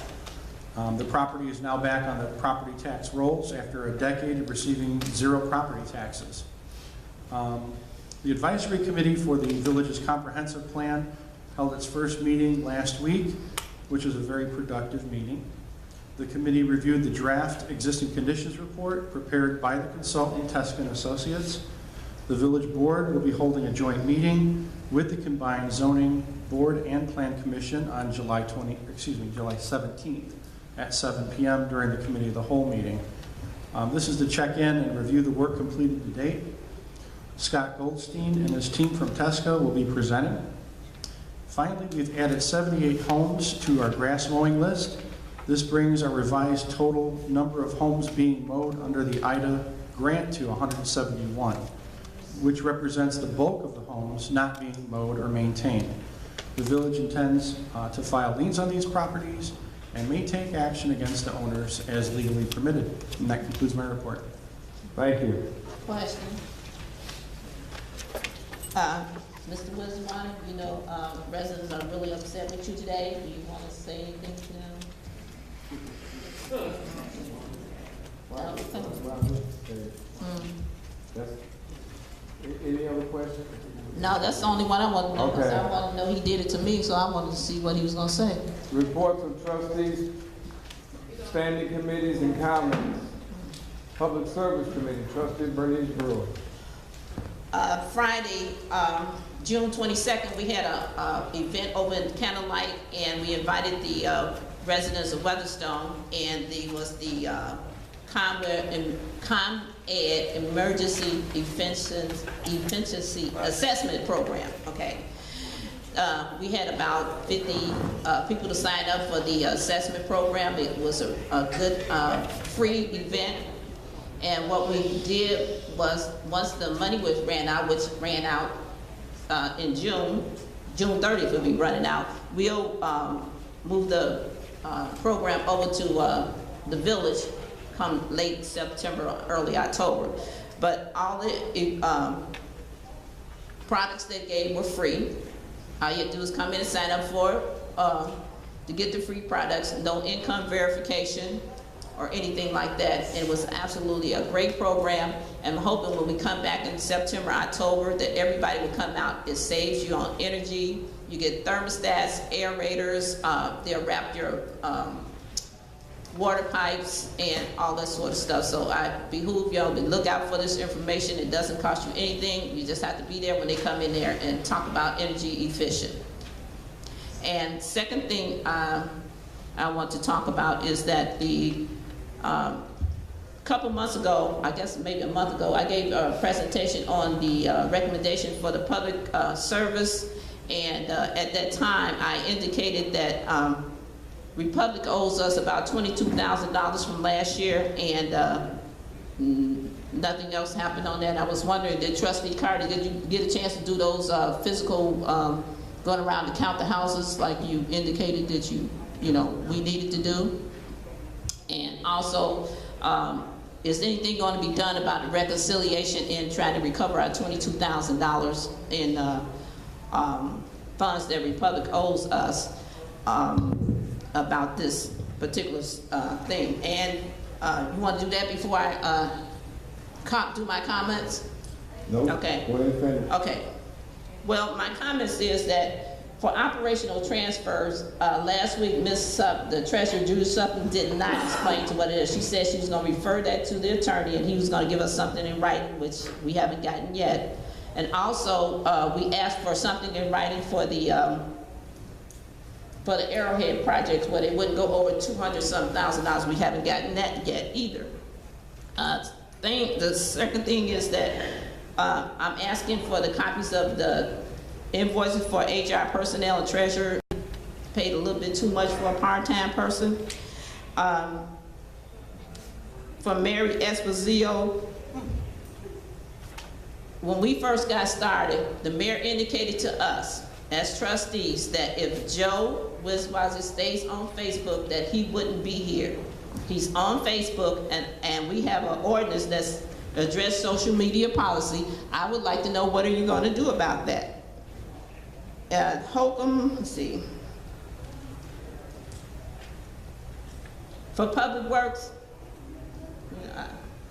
The property is now back on the property tax rolls after a decade of receiving 0 property taxes. The advisory committee for the village's comprehensive plan held its first meeting last week, which was a very productive meeting. The committee reviewed the draft existing conditions report prepared by the consultant Teskin Associates. The village board will be holding a joint meeting with the combined zoning board and plan commission on July 17th at 7 p.m. during the committee of the whole meeting. This is to check in and review the work completed to date. Scott Goldstein and his team from Tesco will be presenting. Finally, we've added 78 homes to our grass mowing list. This brings our revised total number of homes being mowed under the IDA grant to 171, which represents the bulk of the homes not being mowed or maintained. The village intends to file liens on these properties and may take action against the owners as legally permitted. And that concludes my report. Thank you. Question. Mr. Wiswater, you know, residents are really upset with you today. Do you want to say anything to them? Any other questions? No, that's the only one I want to know, because Okay. I want to know he did it to me, so I wanted to see what he was going to say. Reports of trustees, standing committees, and comments. Public Service Committee, Trustee Bernice Brewer. Friday, June 22nd, we had a event over in Candlelight, and we invited the residents of Weatherstone, and there was the ComEd Emergency Efficiency Assessment Program. Okay, we had about 50 people to sign up for the assessment program. It was a good free event, and what we did was, once the money was ran out, which ran out in June, June 30th will be running out. We'll move the program over to the village come late September or early October. But all the products they gave were free. All you have to do is come in and sign up for it to get the free products. No income verification or anything like that. It was absolutely a great program. And I'm hoping when we come back in September, October, that everybody will come out. It saves you on energy. You get thermostats, aerators. They'll wrap your water pipes and all that sort of stuff. So I behoove y'all to look out for this information. It doesn't cost you anything. You just have to be there when they come in there and talk about energy efficient. And second thing I want to talk about is that the couple months ago, I guess maybe a month ago, I gave a presentation on the recommendation for the public service. And at that time, I indicated that Republic owes us about $22,000 from last year, and nothing else happened on that. I was wondering, did Trustee Carter, did you get a chance to do those physical, going around to count the houses like you indicated that we needed to do? And also, is anything going to be done about the reconciliation in trying to recover our $22,000 in funds that Republic owes us? About this particular thing. And you want to do that before I do my comments? No. Okay. Go ahead and finish. Okay. Well, my comments is that for operational transfers, last week, Ms. Supp, the treasurer, Judy Sutton, did not explain to what it is. She said she was going to refer that to the attorney, and he was going to give us something in writing, which we haven't gotten yet. And also, we asked for something in writing for the Arrowhead projects where they wouldn't go over $200,000. We haven't gotten that yet either. The second thing is that I'm asking for the copies of the invoices for HR personnel and treasurer. Paid a little bit too much for a part-time person. For Mary Esposito, when we first got started, the mayor indicated to us as trustees that if Joe Wiswazi stays on Facebook, that he wouldn't be here. He's on Facebook, and we have an ordinance that's addressed social media policy. I would like to know, what are you going to do about that? Holcomb, let's see. For Public Works,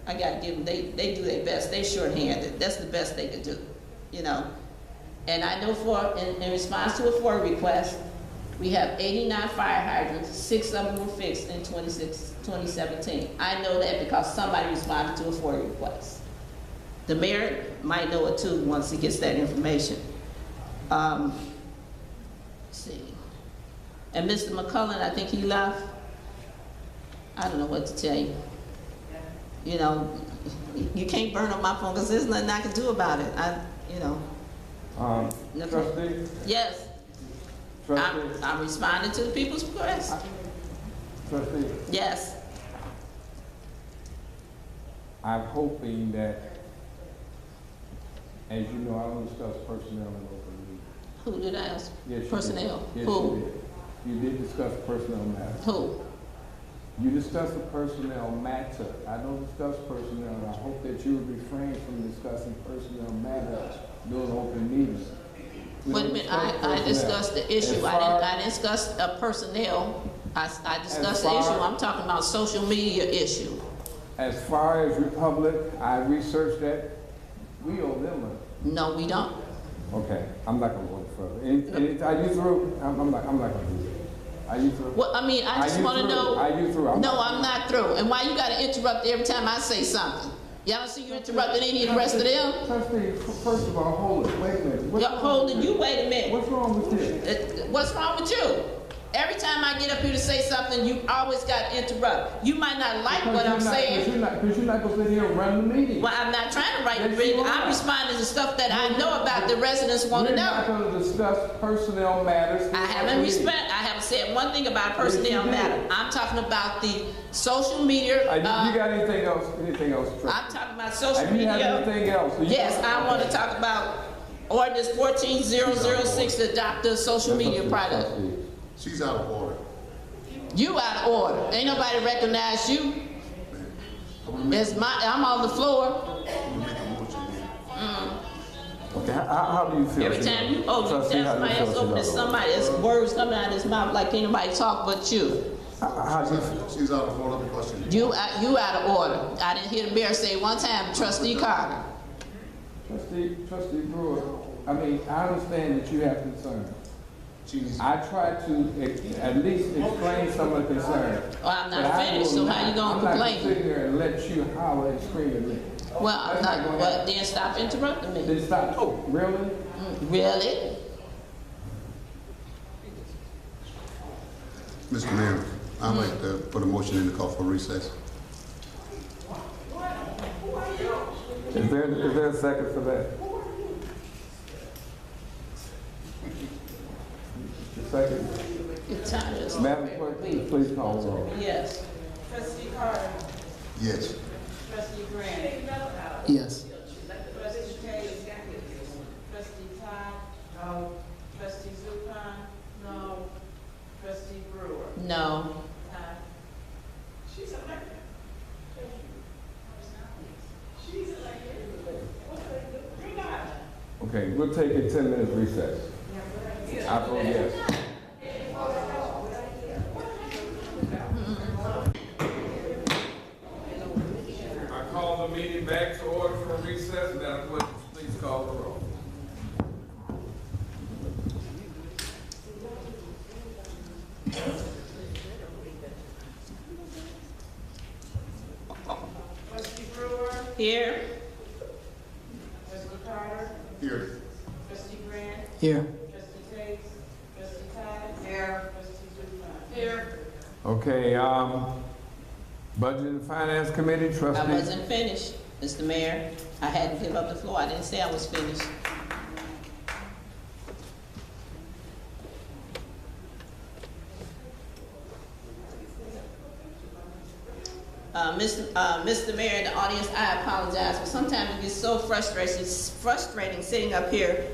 I got to give them, they do their best. They shorthanded. That's the best they could do, And I know in response to a FOIA request, we have 89 fire hydrants, 6 of them were fixed in 2017. I know that because somebody responded to a FOIA request. The mayor might know it too once he gets that information. Let's see. And Mr. McCullen, I think he left. I don't know what to tell you. You can't burn up my phone because there's nothing I can do about it. Trustee? Yes. Trustee? I'm responding to the people's request. Trustee? Yes. I'm hoping that, as you know, I don't discuss personnel in open meeting. Who did I ask? Yes, you personnel. Did. Yes, Who? You did discuss personnel matters. Who? You discussed the personnel matter. I don't discuss personnel, and I hope that you would refrain from discussing personnel matters during open meetings. Wait a minute, I discussed the issue. I didn't discuss personnel. I discussed the issue. I'm talking about social media issue. As far as Republic, I researched that. We owe them money. No, we don't. Okay, I'm not going to go further. Are you through? I'm not going to do that. Are you through? Well, I mean, I just want to know. Are you through? I'm not through. And why you got to interrupt every time I say something? Y'all don't see you interrupting any of the rest of them? Trustee, first of all, hold it. Wait a minute. Hold it. You wait a minute. What's wrong with this? What's wrong with you? Every time I get up here to say something, you always got to interrupt. You might not like what I'm saying. Because you're not going to sit here and run the meeting. Well, I'm not trying to write the meeting. I'm responding to stuff that I know about the residents want to know. We're not going to discuss personnel matters. I haven't said one thing about personnel matter. I'm talking about the social media. You got anything else? Anything else? I'm talking about social media. You have anything else? Yes, I want to talk about Ordinance 14006 to adopt the social media product. She's out of order. You out of order. Ain't nobody recognize you. I'm on the floor. Okay, how do you feel? Every time you tell Trustee, how do you somebody feel else she's open out it, of order? somebody else words coming out of his mouth like ain't nobody talk but you. How do you feel? She's out of order because she... You out of order. I didn't hear the mayor say one time, Trustee Carter. Trustee Brewer, I mean, I understand that you have concerns. I try to at least explain some of the concerns. Well, I'm not finished, so how you gonna complain? I'm not going to sit here and let you holler and scream at me. Well, I'm not, well, then stop interrupting me. Then stop. Oh, really? Really? Mr. Mayor, I'd like to put a motion in the call for recess. Is there a second for that? Second. Madam Clerk, please call the roll. Yes. Trustee Carter. Yes. Trustee Grant. Yes. Trustee Tate. Trustee Todd. No. Trustee Zupan. No. Trustee Brewer. No. She's elected. She's elected. You're not. Okay, we'll take a 10-minute recess. I vote yes. I call the meeting back to order for recess. Madam Clerk, please call the roll. Trustee Brewer. Here. Trustee Carter. Here. Trustee Grant. Here. Trustee Tate. Trustee Todd. Here. Trustee Zupan. Here. Okay, Budget and Finance Committee, Trustee. I wasn't finished, Mr. Mayor. I had to give up the floor. I didn't say I was finished. Mr. Mayor and the audience, I apologize, but sometimes it gets so frustrating. It's frustrating sitting up here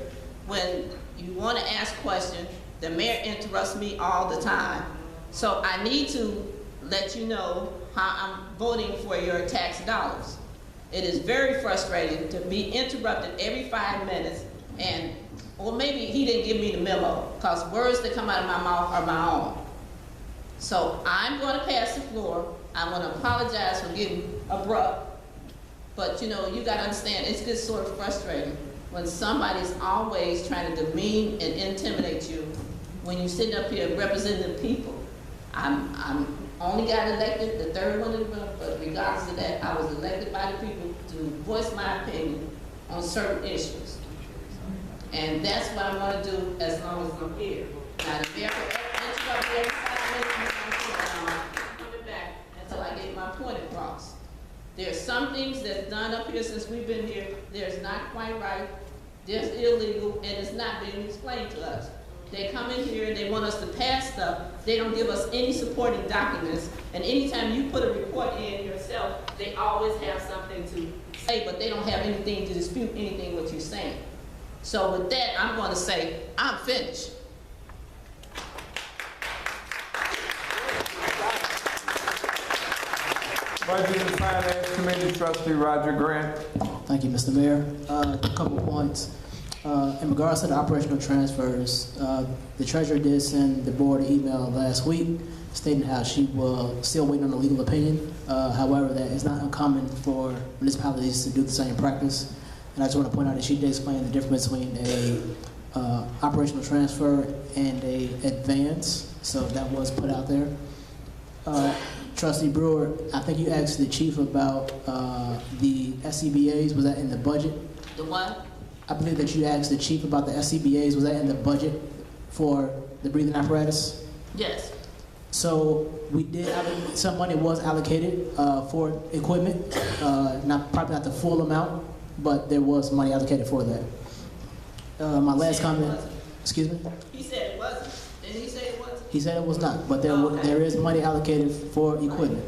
when you want to ask questions. The mayor interrupts me all the time. So I need to let you know how I'm voting for your tax dollars. It is very frustrating to be interrupted every 5 minutes, and or maybe he didn't give me the memo, because words that come out of my mouth are my own. So I'm going to pass the floor. I want to apologize for getting abrupt, but you know, you got to understand, it's just sort of frustrating when somebody's always trying to demean and intimidate you when you're sitting up here representing the people. I'm only got elected, the third one in the room, but regardless of that, I was elected by the people to voice my opinion on certain issues. And that's what I'm going to do as long as I'm here. Now, the mayor will interrupt me every 5 minutes, I'm coming back until I get my point across. There's some things that's done up here since we've been here, there's not quite right, there's illegal, and it's not being explained to us. They come in here and they want us to pass stuff. They don't give us any supporting documents. And anytime you put a report in yourself, they always have something to say, but they don't have anything to dispute anything what you're saying. So with that, I'm going to say, I'm finished. Budget and Finance Committee, Trustee Roger Grant. Thank you, Mr. Mayor. A couple points. In regards to the operational transfers, the treasurer did send the board an email last week stating how she was still waiting on a legal opinion. However, that is not uncommon for municipalities to do the same practice. And I just want to point out that she did explain the difference between a operational transfer and a advance. So that was put out there. Trustee Brewer, I think you asked the chief about the SCBA's. Was that in the budget? The what? I believe that you asked the chief about the SCBA's. Was that in the budget for the breathing apparatus? Yes. So we did, some money was allocated for equipment, probably not the full amount, but there was money allocated for that. My last comment, excuse me? He said it wasn't. Didn't he say it wasn't? He said it was not, but there is money allocated for equipment,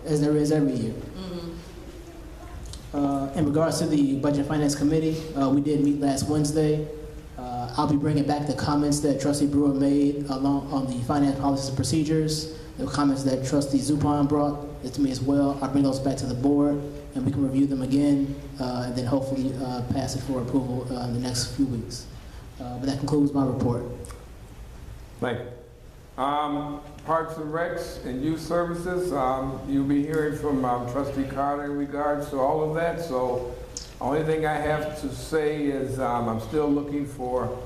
as there is every year. In regards to the Budget and Finance Committee, we did meet last Wednesday. I'll be bringing back the comments that Trustee Brewer made along on the finance policies and procedures, the comments that Trustee Zupan brought to me as well. I'll bring those back to the board, and we can review them again, and then hopefully pass it for approval in the next few weeks. But that concludes my report. Thank you. Parks and Recs and Youth Services, you'll be hearing from Trustee Carter in regards to all of that. So only thing I have to say is I'm still looking for,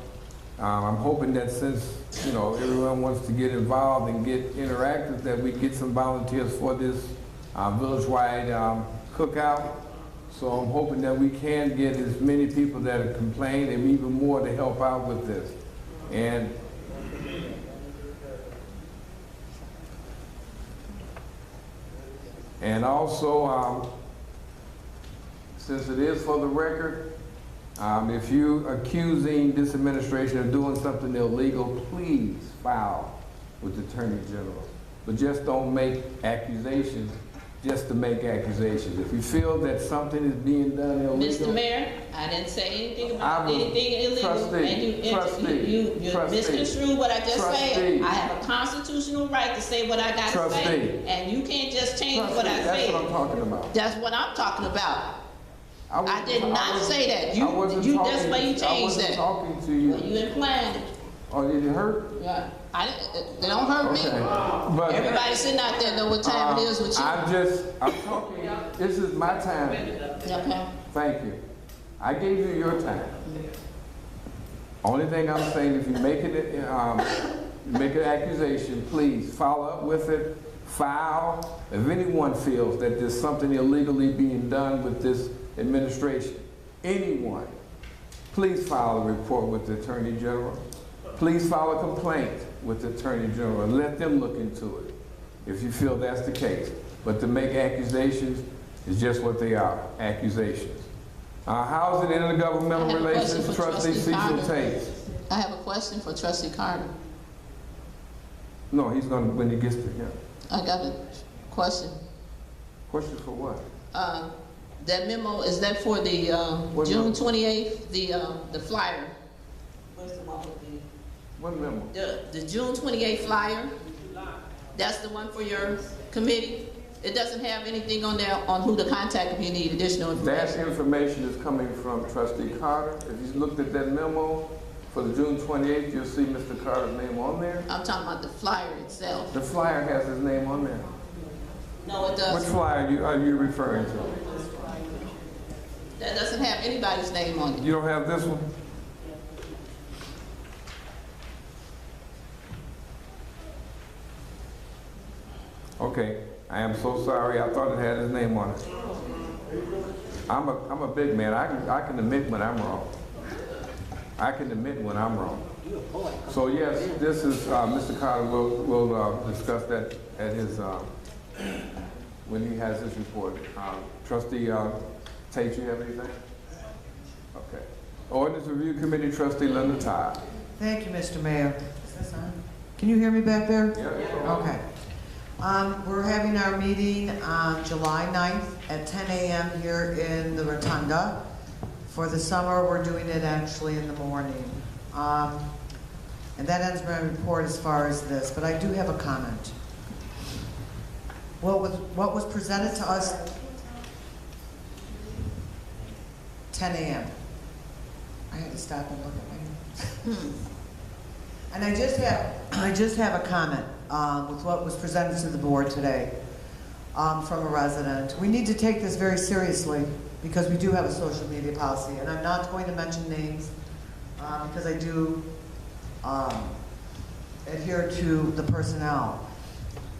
I'm hoping that since, you know, everyone wants to get involved and get interactive, that we get some volunteers for this village-wide cookout. So I'm hoping that we can get as many people that have complained and even more to help out with this. And also, since it is for the record, if you're accusing this administration of doing something illegal, please file with the Attorney General. But just don't make accusations just to make accusations. If you feel that something is being done illegal. Mr. Mayor, I didn't say anything about anything illegal. You misconstrued what I just said. I have a constitutional right to say what I got to say. And you can't just change what I said. That's what I'm talking about. That's what I'm talking about. I did not say that. That's why you changed that. I wasn't talking to you. Well, you implying it. Oh, did it hurt? Yeah. They don't hurt me. But everybody sitting out there know what time it is with you. I'm talking, this is my time. Okay. Thank you. I gave you your time. Only thing I'm saying, if you make an accusation, please follow up with it, file. If anyone feels that there's something illegally being done with this administration, anyone, please file a report with the Attorney General. Please file a complaint with the Attorney General and let them look into it if you feel that's the case. But to make accusations is just what they are, accusations. Housing and Intergovernmental Relations, Trustee Cecil Tate. I have a question for Trustee Carter. No, he's going to, when he gets to him. I got a question. Question for what? That memo, is that for the June 28th, the flyer? What's the one with the... What memo? The June 28th flyer? That's the one for your committee? It doesn't have anything on there on who to contact if you need additional information? That information is coming from Trustee Carter. If you looked at that memo for the June 28th, you'll see Mr. Carter's name on there. I'm talking about the flyer itself. The flyer has his name on there. No, it doesn't. Which flyer are you referring to? That doesn't have anybody's name on it. You don't have this one? Okay, I am so sorry. I thought it had his name on it. I'm a big man. I can admit when I'm wrong. I can admit when I'm wrong. So yes, this is Mr. Carter will discuss that at his when he has his report. Trustee Tate, you have anything? Okay. Ordinance Review Committee Trustee Linda Todd. Thank you, Mr. Mayor. Can you hear me back there? Yeah. Okay. We're having our meeting on July 9th at 10 a.m. here in the Rotunda. For the summer, we're doing it actually in the morning. And that ends my report as far as this, but I do have a comment. What was presented to us 10 a.m. I had to stop and look at my notes. And I just have a comment with what was presented to the board today from a resident. We need to take this very seriously because we do have a social media policy, and I'm not going to mention names because I do adhere to the personnel.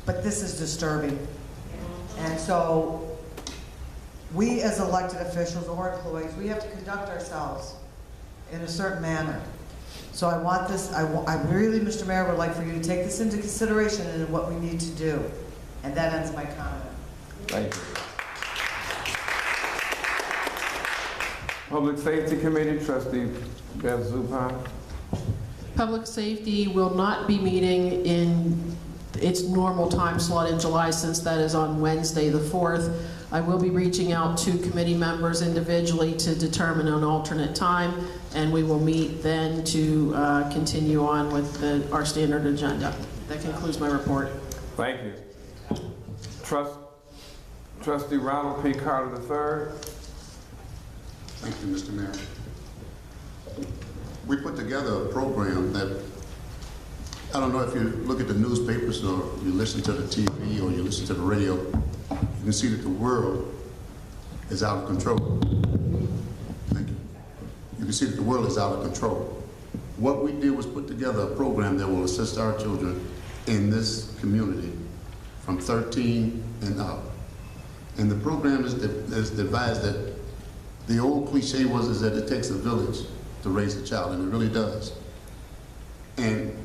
But this is disturbing. And so we as elected officials or employees, we have to conduct ourselves in a certain manner. So I want this, I really, Mr. Mayor, would like for you to take this into consideration in what we need to do. And that ends my comment. Thank you. Public Safety Committee, Trustee Beth Zupan. Public Safety will not be meeting in its normal time slot in July, since that is on Wednesday the 4th. I will be reaching out to committee members individually to determine an alternate time, and we will meet then to continue on with our standard agenda. That concludes my report. Thank you. Trustee Ronald P. Carter III. Thank you, Mr. Mayor. We put together a program that, I don't know if you look at the newspapers or you listen to the TV or you listen to the radio, you can see that the world is out of control. Thank you. You can see that the world is out of control. What we did was put together a program that will assist our children in this community from 13 and up. And the program is devised that the old cliche is that it takes a village to raise a child, and it really does. And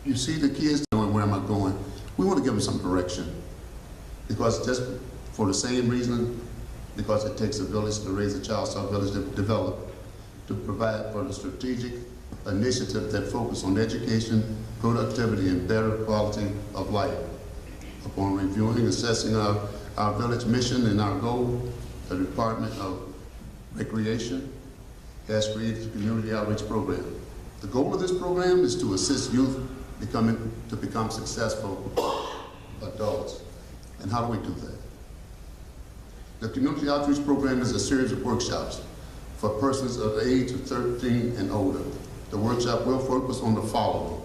you see the kids knowing where am I going. We want to give them some direction, because just for the same reason, because it takes a village to raise a child, Sauk Village developed to provide for the strategic initiative that focus on education, productivity, and better quality of life. Upon reviewing, assessing our village mission and our goal, the Department of Recreation has created a community outreach program. The goal of this program is to assist youth to become successful adults. And how do we do that? The community outreach program is a series of workshops for persons of the age of 13 and older. The workshop will focus on the following.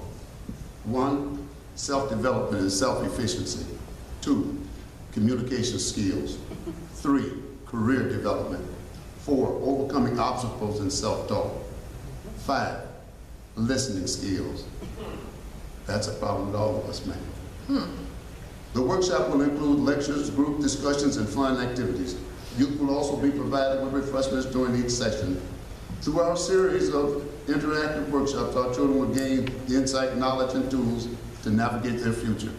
1, self-development and self-efficiency. 2, communication skills. 3, career development. 4, overcoming obstacles and self-taught. 5, listening skills. That's a problem with all of us, man. The workshop will include lectures, group discussions, and fun activities. Youth will also be provided with refreshments during each session. Through our series of interactive workshops, our children will gain insight, knowledge, and tools to navigate their future.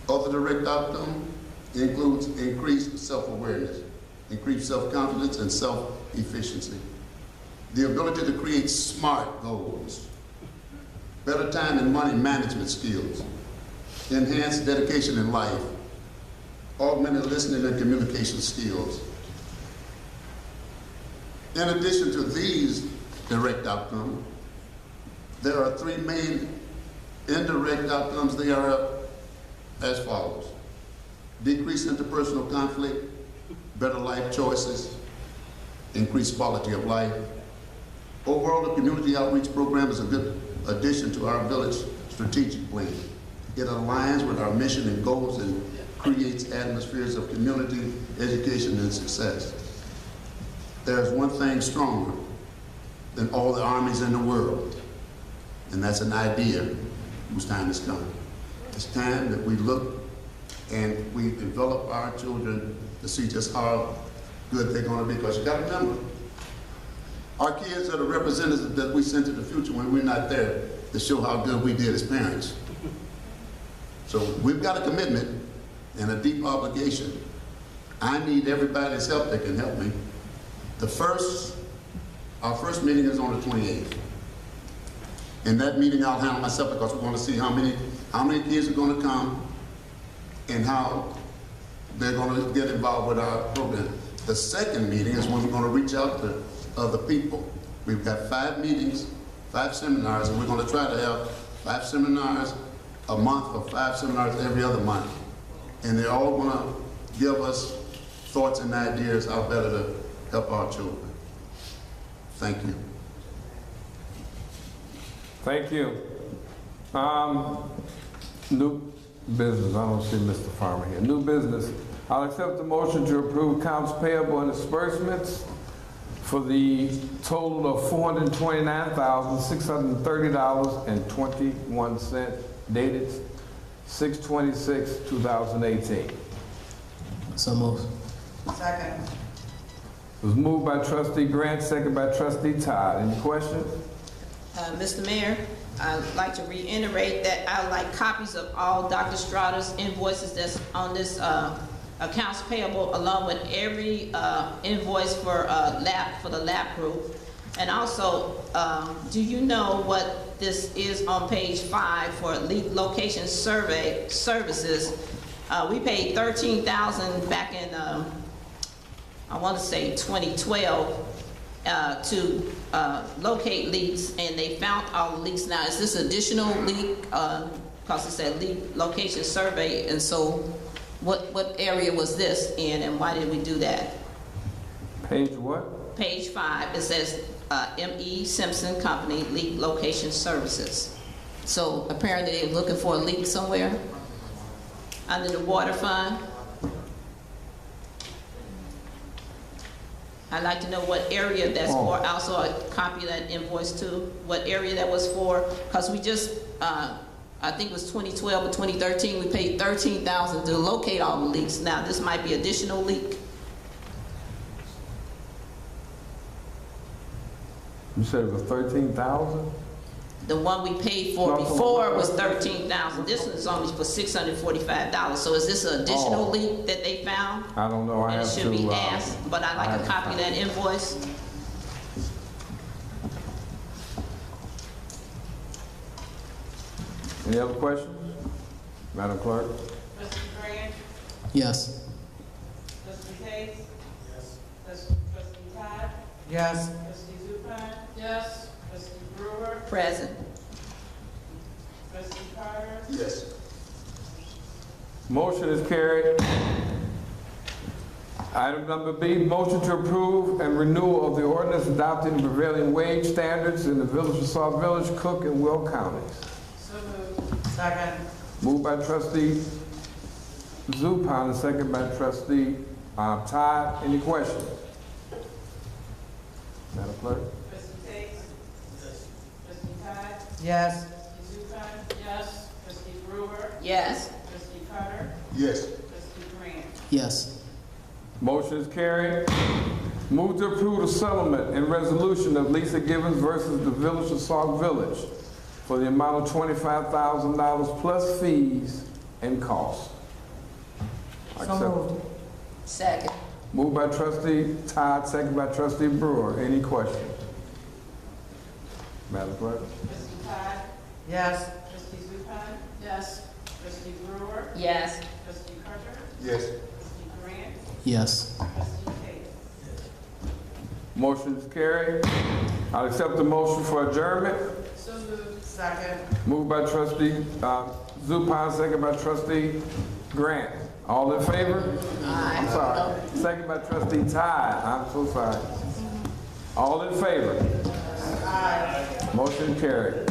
Other direct outcome includes increased self-awareness, increased self-confidence, and self-efficiency. The ability to create smart goals, better time and money management skills, enhanced dedication in life, augmented listening and communication skills. In addition to these direct outcomes, there are 3 main indirect outcomes. They are as follows: decrease interpersonal conflict, better life choices, increased quality of life. Overall, the community outreach program is a good addition to our village strategic plan. It aligns with our mission and goals and creates atmospheres of community, education, and success. There's one thing stronger than all the armies in the world, and that's an idea whose time has come. It's time that we look and we develop our children to see just how good they're going to be, because you got to remember, our kids are the representatives that we send to the future when we're not there to show how good we did as parents. So we've got a commitment and a deep obligation. I need everybody's help that can help me. Our first meeting is on the 28th. In that meeting, I'll handle myself, because we want to see how many kids are going to come and how they're going to get involved with our program. The second meeting is when we're going to reach out to other people. We've got 5 meetings, 5 seminars, and we're going to try to have 5 seminars a month or 5 seminars every other month. And they're all going to give us thoughts and ideas how better to help our children. Thank you. Thank you. New business. I don't see Mr. Farmer here. New business. I'll accept the motion to approve accounts payable and disbursements for the total of $429,630.21, dated 6/26/2018. So moved. Second. It was moved by Trustee Grant, second by Trustee Todd. Any questions? Mr. Mayor, I'd like to reiterate that I'd like copies of all Dr. Strada's invoices that's on this accounts payable, along with every invoice for the lab group. And also, do you know what this is on page 5 for location survey services? We paid $13,000 back in, I want to say 2012, to locate leaks, and they found all the leaks. Now, is this additional leak? Because it said leak location survey, and so what area was this in, and why did we do that? Page what? Page 5, it says M.E. Simpson Company Leak Location Services. So apparently they're looking for a leak somewhere under the water fund. I'd like to know what area that's for. Also, a copy of that invoice too. What area that was for? Because we just, I think it was 2012 or 2013, we paid $13,000 to locate all the leaks. Now this might be additional leak. You said it was 13,000? The one we paid for before was $13,000. This one's only for $645. So is this an additional leak that they found? I don't know. I And have it to. should be asked, but I'd like a copy of that invoice. Any other questions? Madam Clerk? Trustee Grant? Yes. Trustee Tate? Yes. Trustee Todd? Yes. Trustee Zupan? Yes. Trustee Brewer? Present. Trustee Carter? Yes. Motion is carried. Item number B, motion to approve and renewal of the ordinance adopting prevailing wage standards in the Village of Sauk Village, Cook, and Will counties. So moved. Second. Moved by trustee Zupan and second by trustee Todd. Any questions? Madam Clerk? Trustee Tate? Yes. Trustee Todd? Yes. Trustee Zupan? Yes. Trustee Brewer? Yes. Trustee Carter? Yes. Trustee Grant? Yes. Motion is carried. Move to approve the settlement and resolution of Lisa Gibbons versus the Village of Sauk Village for the amount of $25,000 plus fees and costs. So moved. Second. Moved by trustee Todd, second by trustee Brewer. Any questions? Madam Clerk? Trustee Todd? Yes. Trustee Zupan? Yes. Trustee Brewer? Yes. Trustee Carter? Yes. Trustee Grant? Yes. Trustee Tate? Motion is carried. I'll accept the motion for adjournment. So moved. Second. Moved by trustee Zupan, second by trustee Grant. All in favor? Aye. I'm sorry. Second by trustee Todd. I'm so sorry. All in favor? Aye. Motion carried.